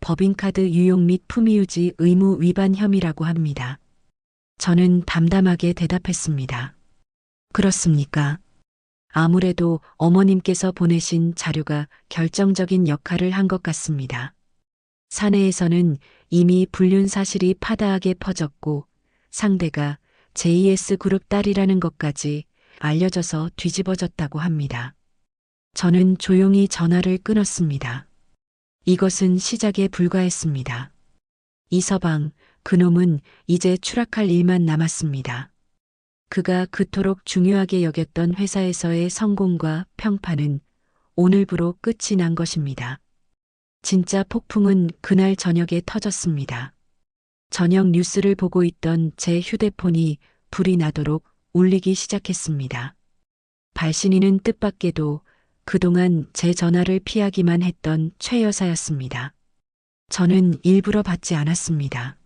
법인카드 유용 및 품위유지 의무 위반 혐의라고 합니다. 저는 담담하게 대답했습니다. 그렇습니까? 아무래도 어머님께서 보내신 자료가 결정적인 역할을 한 것 같습니다. 사내에서는 이미 불륜 사실이 파다하게 퍼졌고 상대가 JS 그룹 딸이라는 것까지 알려져서 뒤집어졌다고 합니다. 저는 조용히 전화를 끊었습니다. 이것은 시작에 불과했습니다. 이서방, 그놈은 이제 추락할 일만 남았습니다. 그가 그토록 중요하게 여겼던 회사에서의 성공과 평판은 오늘부로 끝이 난 것입니다. 진짜 폭풍은 그날 저녁에 터졌습니다. 저녁 뉴스를 보고 있던 제 휴대폰이 불이 나도록 울리기 시작했습니다. 발신인은 뜻밖에도 그동안 제 전화를 피하기만 했던 최 여사였습니다. 저는 일부러 받지 않았습니다.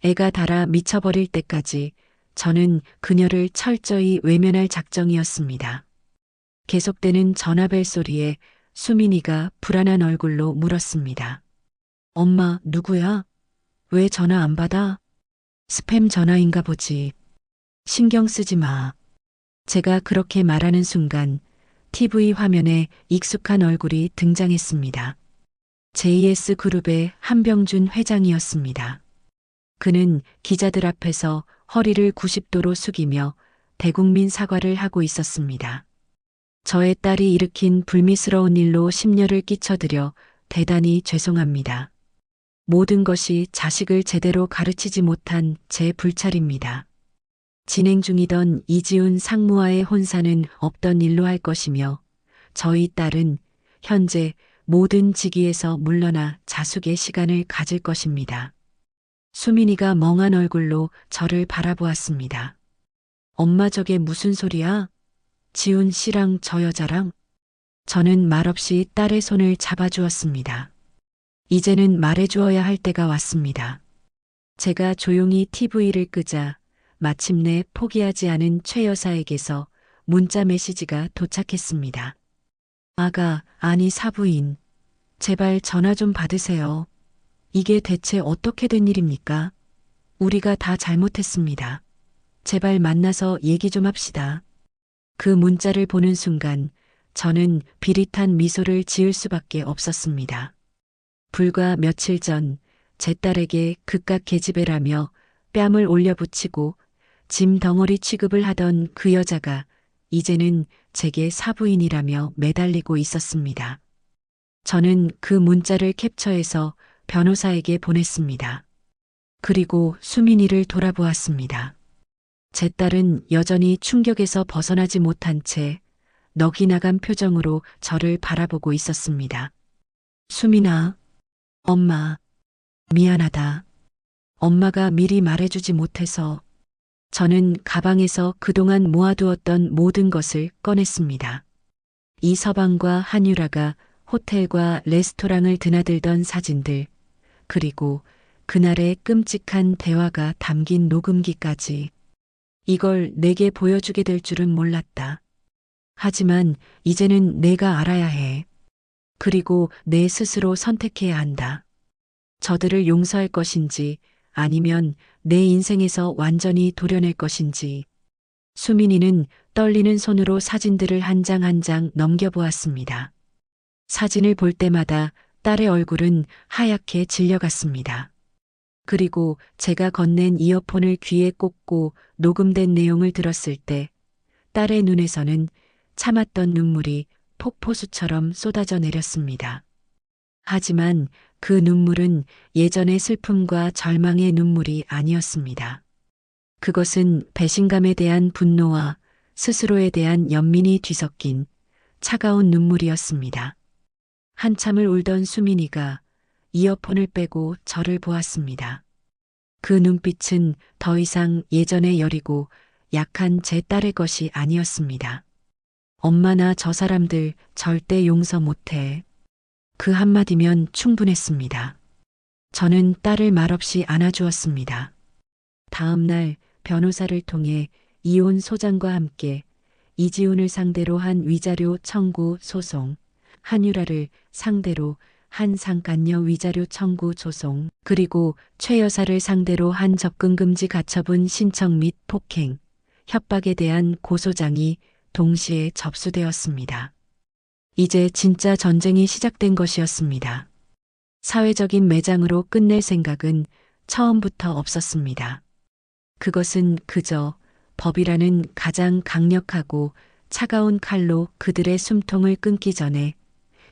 애가 달아 미쳐버릴 때까지 저는 그녀를 철저히 외면할 작정이었습니다. 계속되는 전화벨 소리에 수민이가 불안한 얼굴로 물었습니다. 엄마, 누구야? 왜 전화 안 받아? 스팸 전화인가 보지. 신경 쓰지 마. 제가 그렇게 말하는 순간 TV 화면에 익숙한 얼굴이 등장했습니다. JS그룹의 한병준 회장이었습니다. 그는 기자들 앞에서 허리를 90도로 숙이며 대국민 사과를 하고 있었습니다. 저의 딸이 일으킨 불미스러운 일로 심려를 끼쳐드려 대단히 죄송합니다. 모든 것이 자식을 제대로 가르치지 못한 제 불찰입니다. 진행 중이던 이지훈 상무와의 혼사는 없던 일로 할 것이며 저희 딸은 현재 모든 직위에서 물러나 자숙의 시간을 가질 것입니다. 수민이가 멍한 얼굴로 저를 바라보았습니다. 엄마 저게 무슨 소리야? 지훈 씨랑 저 여자랑? 저는 말없이 딸의 손을 잡아주었습니다. 이제는 말해주어야 할 때가 왔습니다. 제가 조용히 TV를 끄자 마침내 포기하지 않은 최 여사에게서 문자 메시지가 도착했습니다. 아가, 아니 사부인. 제발 전화 좀 받으세요. 이게 대체 어떻게 된 일입니까? 우리가 다 잘못했습니다. 제발 만나서 얘기 좀 합시다. 그 문자를 보는 순간 저는 비릿한 미소를 지을 수밖에 없었습니다. 불과 며칠 전 제 딸에게 극각 계집애라며 뺨을 올려붙이고 짐 덩어리 취급을 하던 그 여자가 이제는 제게 사부인이라며 매달리고 있었습니다. 저는 그 문자를 캡처해서 변호사에게 보냈습니다. 그리고 수민이를 돌아보았습니다. 제 딸은 여전히 충격에서 벗어나지 못한 채 넋이 나간 표정으로 저를 바라보고 있었습니다. 수민아, 엄마, 미안하다. 엄마가 미리 말해주지 못해서. 저는 가방에서 그동안 모아두었던 모든 것을 꺼냈습니다. 이서방과 한유라가 호텔과 레스토랑을 드나들던 사진들, 그리고 그날의 끔찍한 대화가 담긴 녹음기까지. 이걸 내게 보여주게 될 줄은 몰랐다. 하지만 이제는 내가 알아야 해. 그리고 내 스스로 선택해야 한다. 저들을 용서할 것인지 아니면 내 인생에서 완전히 도려낼 것인지. 수민이는 떨리는 손으로 사진들을 한 장 한 장 넘겨보았습니다. 사진을 볼 때마다 딸의 얼굴은 하얗게 질려갔습니다. 그리고 제가 건넨 이어폰을 귀에 꽂고 녹음된 내용을 들었을 때 딸의 눈에서는 참았던 눈물이 폭포수처럼 쏟아져 내렸습니다. 하지만 그 눈물은 예전의 슬픔과 절망의 눈물이 아니었습니다. 그것은 배신감에 대한 분노와 스스로에 대한 연민이 뒤섞인 차가운 눈물이었습니다. 한참을 울던 수민이가 이어폰을 빼고 저를 보았습니다. 그 눈빛은 더 이상 예전의 여리고 약한 제 딸의 것이 아니었습니다. 엄마나 저 사람들 절대 용서 못해. 그 한마디면 충분했습니다. 저는 딸을 말없이 안아주었습니다. 다음 날 변호사를 통해 이혼 소장과 함께 이지훈을 상대로 한 위자료 청구 소송, 한유라를 상대로 한 상간녀 위자료 청구 소송, 그리고 최 여사를 상대로 한 접근금지 가처분 신청 및 폭행, 협박에 대한 고소장이 동시에 접수되었습니다. 이제 진짜 전쟁이 시작된 것이었습니다. 사회적인 매장으로 끝낼 생각은 처음부터 없었습니다. 그것은 그저 법이라는 가장 강력하고 차가운 칼로 그들의 숨통을 끊기 전에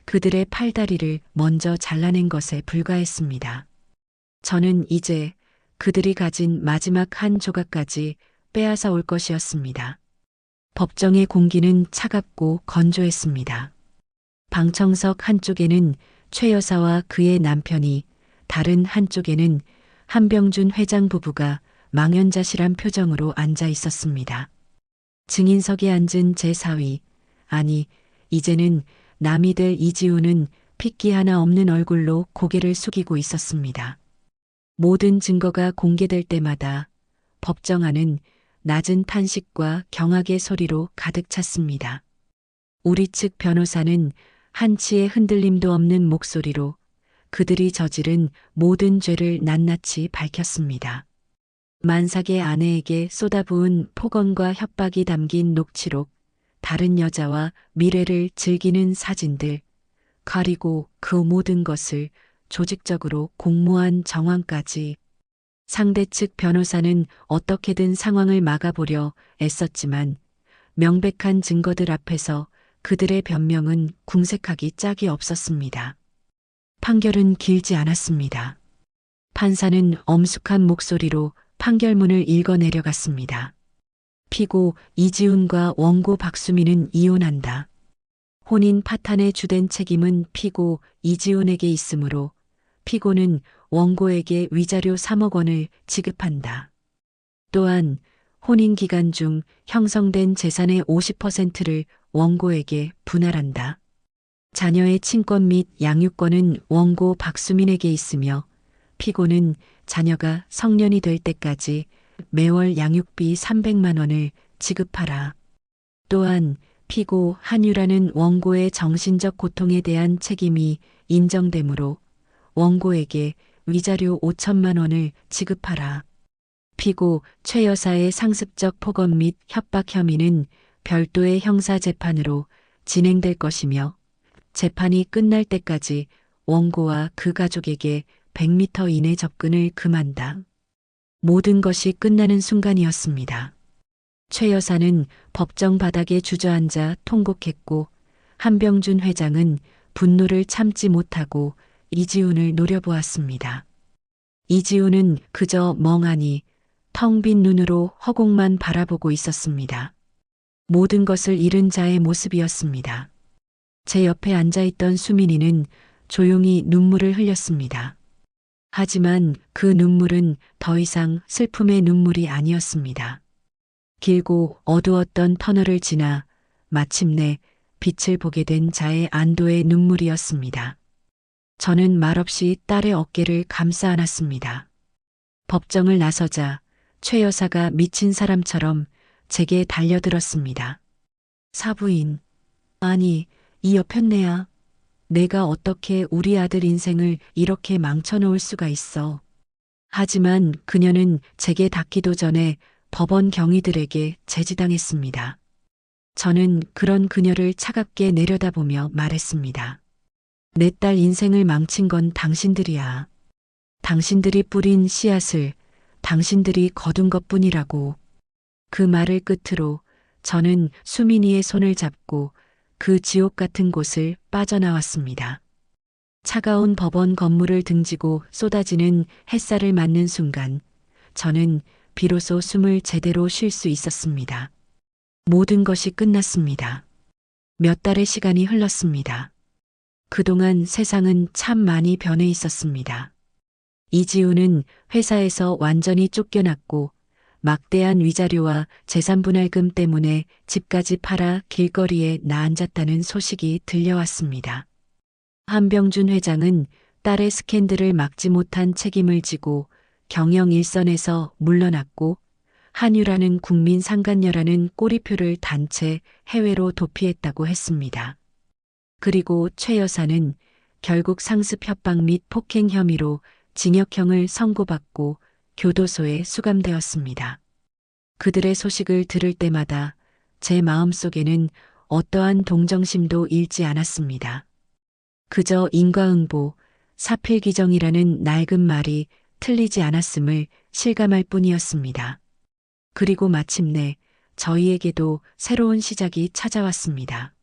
그들의 팔다리를 먼저 잘라낸 것에 불과했습니다. 저는 이제 그들이 가진 마지막 한 조각까지 빼앗아 올 것이었습니다. 법정의 공기는 차갑고 건조했습니다. 방청석 한쪽에는 최 여사와 그의 남편이, 다른 한쪽에는 한병준 회장 부부가 망연자실한 표정으로 앉아 있었습니다. 증인석에 앉은 제4위, 아니, 이제는 남이 될 이지우는 핏기 하나 없는 얼굴로 고개를 숙이고 있었습니다. 모든 증거가 공개될 때마다 법정 안은 낮은 탄식과 경악의 소리로 가득 찼습니다. 우리 측 변호사는 한치의 흔들림도 없는 목소리로 그들이 저지른 모든 죄를 낱낱이 밝혔습니다. 만삭의 아내에게 쏟아부은 폭언과 협박이 담긴 녹취록, 다른 여자와 미래를 즐기는 사진들, 그리고 그 모든 것을 조직적으로 공모한 정황까지. 상대 측 변호사는 어떻게든 상황을 막아보려 애썼지만 명백한 증거들 앞에서 그들의 변명은 궁색하기 짝이 없었습니다. 판결은 길지 않았습니다. 판사는 엄숙한 목소리로 판결문을 읽어 내려갔습니다. 피고 이지훈과 원고 박수민은 이혼한다. 혼인 파탄의 주된 책임은 피고 이지훈에게 있으므로 피고는 원고에게 위자료 3억 원을 지급한다. 또한 혼인 기간 중 형성된 재산의 50%를 원고에게 분할한다. 자녀의 친권 및 양육권은 원고 박수민에게 있으며 피고는 자녀가 성년이 될 때까지 매월 양육비 300만 원을 지급하라. 또한 피고 한유라는 원고의 정신적 고통에 대한 책임이 인정되므로 원고에게 위자료 5천만 원을 지급하라. 피고 최 여사의 상습적 폭언 및 협박 혐의는 별도의 형사재판으로 진행될 것이며 재판이 끝날 때까지 원고와 그 가족에게 100m 이내 접근을 금한다. 모든 것이 끝나는 순간이었습니다. 최 여사는 법정 바닥에 주저앉아 통곡했고 한병준 회장은 분노를 참지 못하고 이지훈을 노려보았습니다. 이지훈은 그저 멍하니 텅 빈 눈으로 허공만 바라보고 있었습니다. 모든 것을 잃은 자의 모습이었습니다. 제 옆에 앉아있던 수민이는 조용히 눈물을 흘렸습니다. 하지만 그 눈물은 더 이상 슬픔의 눈물이 아니었습니다. 길고 어두웠던 터널을 지나 마침내 빛을 보게 된 자의 안도의 눈물이었습니다. 저는 말없이 딸의 어깨를 감싸 안았습니다. 법정을 나서자 최 여사가 미친 사람처럼 제게 달려들었습니다. 사부인, 아니, 이 여편네야. 내가 어떻게 우리 아들 인생을 이렇게 망쳐놓을 수가 있어. 하지만 그녀는 제게 닿기도 전에 법원 경위들에게 제지당했습니다. 저는 그런 그녀를 차갑게 내려다보며 말했습니다. 내 딸 인생을 망친 건 당신들이야. 당신들이 뿌린 씨앗을 당신들이 거둔 것뿐이라고. 그 말을 끝으로 저는 수민이의 손을 잡고 그 지옥 같은 곳을 빠져나왔습니다. 차가운 법원 건물을 등지고 쏟아지는 햇살을 맞는 순간 저는 비로소 숨을 제대로 쉴 수 있었습니다. 모든 것이 끝났습니다. 몇 달의 시간이 흘렀습니다. 그동안 세상은 참 많이 변해 있었습니다. 이지우는 회사에서 완전히 쫓겨났고 막대한 위자료와 재산분할금 때문에 집까지 팔아 길거리에 나앉았다는 소식이 들려왔습니다. 한병준 회장은 딸의 스캔들을 막지 못한 책임을 지고 경영 일선에서 물러났고 한유라는 국민 상간녀라는 꼬리표를 단체 해외로 도피했다고 했습니다. 그리고 최 여사는 결국 상습 협박 및 폭행 혐의로 징역형을 선고받고 교도소에 수감되었습니다. 그들의 소식을 들을 때마다 제 마음속에는 어떠한 동정심도 일지 않았습니다. 그저 인과응보, 사필귀정이라는 낡은 말이 틀리지 않았음을 실감할 뿐이었습니다. 그리고 마침내 저희에게도 새로운 시작이 찾아왔습니다.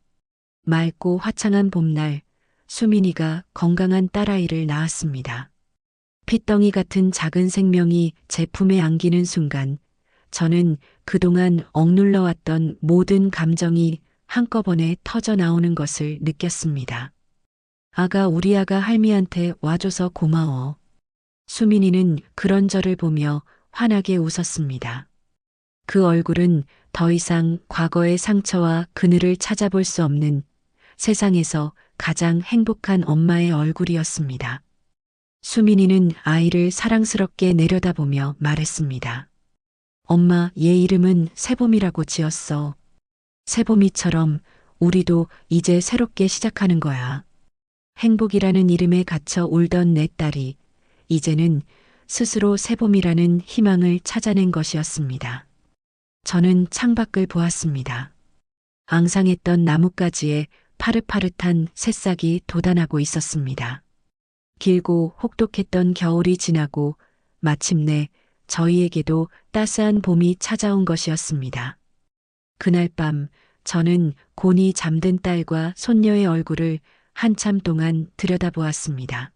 맑고 화창한 봄날, 수민이가 건강한 딸아이를 낳았습니다. 핏덩이 같은 작은 생명이 제 품에 안기는 순간 저는 그동안 억눌러왔던 모든 감정이 한꺼번에 터져 나오는 것을 느꼈습니다. 아가, 우리 아가 할미한테 와줘서 고마워. 수민이는 그런 저를 보며 환하게 웃었습니다. 그 얼굴은 더 이상 과거의 상처와 그늘을 찾아볼 수 없는 세상에서 가장 행복한 엄마의 얼굴이었습니다. 수민이는 아이를 사랑스럽게 내려다보며 말했습니다. 엄마, 얘 이름은 세봄이라고 지었어. 세봄이처럼 우리도 이제 새롭게 시작하는 거야. 행복이라는 이름에 갇혀 울던 내 딸이 이제는 스스로 세봄이라는 희망을 찾아낸 것이었습니다. 저는 창밖을 보았습니다. 앙상했던 나뭇가지에 파릇파릇한 새싹이 돋아나고 있었습니다. 길고 혹독했던 겨울이 지나고 마침내 저희에게도 따스한 봄이 찾아온 것이었습니다. 그날 밤 저는 곤히 잠든 딸과 손녀의 얼굴을 한참 동안 들여다보았습니다.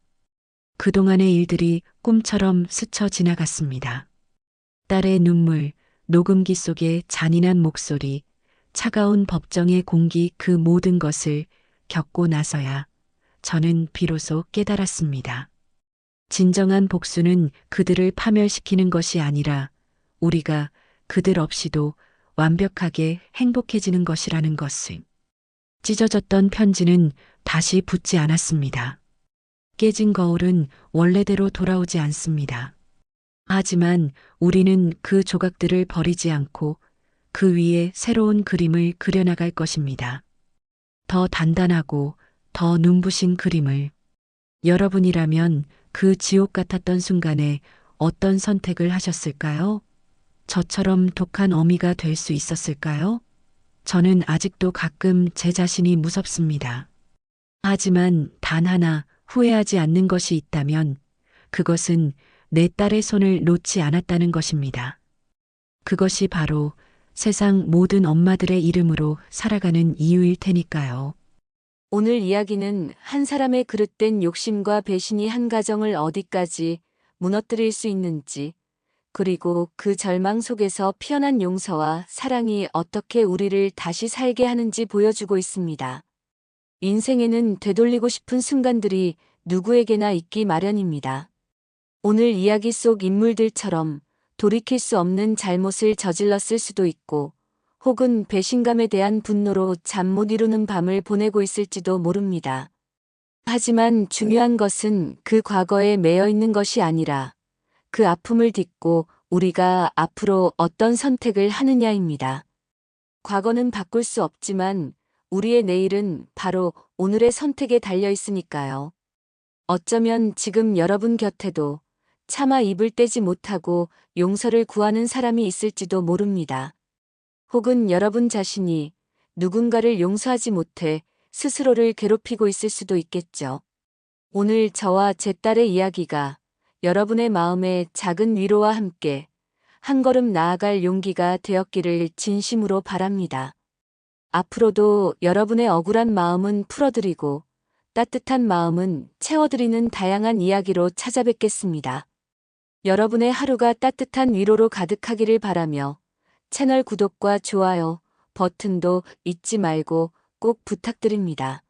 그동안의 일들이 꿈처럼 스쳐 지나갔습니다. 딸의 눈물, 녹음기 속의 잔인한 목소리, 차가운 법정의 공기, 그 모든 것을 겪고 나서야 저는 비로소 깨달았습니다. 진정한 복수는 그들을 파멸시키는 것이 아니라 우리가 그들 없이도 완벽하게 행복해지는 것이라는 것을. 찢어졌던 편지는 다시 붙지 않았습니다. 깨진 거울은 원래대로 돌아오지 않습니다. 하지만 우리는 그 조각들을 버리지 않고 그 위에 새로운 그림을 그려나갈 것입니다. 더 단단하고 더 눈부신 그림을. 여러분이라면 그 지옥 같았던 순간에 어떤 선택을 하셨을까요? 저처럼 독한 어미가 될 수 있었을까요? 저는 아직도 가끔 제 자신이 무섭습니다. 하지만 단 하나 후회하지 않는 것이 있다면 그것은 내 딸의 손을 놓지 않았다는 것입니다. 그것이 바로 세상 모든 엄마들의 이름으로 살아가는 이유일 테니까요. 오늘 이야기는 한 사람의 그릇된 욕심과 배신이 한 가정을 어디까지 무너뜨릴 수 있는지, 그리고 그 절망 속에서 피어난 용서와 사랑이 어떻게 우리를 다시 살게 하는지 보여주고 있습니다. 인생에는 되돌리고 싶은 순간들이 누구에게나 있기 마련입니다. 오늘 이야기 속 인물들처럼 돌이킬 수 없는 잘못을 저질렀을 수도 있고, 혹은 배신감에 대한 분노로 잠 못 이루는 밤을 보내고 있을지도 모릅니다. 하지만 중요한 것은 그 과거에 매여 있는 것이 아니라 그 아픔을 딛고 우리가 앞으로 어떤 선택을 하느냐입니다. 과거는 바꿀 수 없지만 우리의 내일은 바로 오늘의 선택에 달려 있으니까요. 어쩌면 지금 여러분 곁에도 차마 입을 떼지 못하고 용서를 구하는 사람이 있을지도 모릅니다. 혹은 여러분 자신이 누군가를 용서하지 못해 스스로를 괴롭히고 있을 수도 있겠죠. 오늘 저와 제 딸의 이야기가 여러분의 마음에 작은 위로와 함께 한 걸음 나아갈 용기가 되었기를 진심으로 바랍니다. 앞으로도 여러분의 억울한 마음은 풀어드리고 따뜻한 마음은 채워드리는 다양한 이야기로 찾아뵙겠습니다. 여러분의 하루가 따뜻한 위로로 가득하기를 바라며 채널 구독과 좋아요 버튼도 잊지 말고 꼭 부탁드립니다.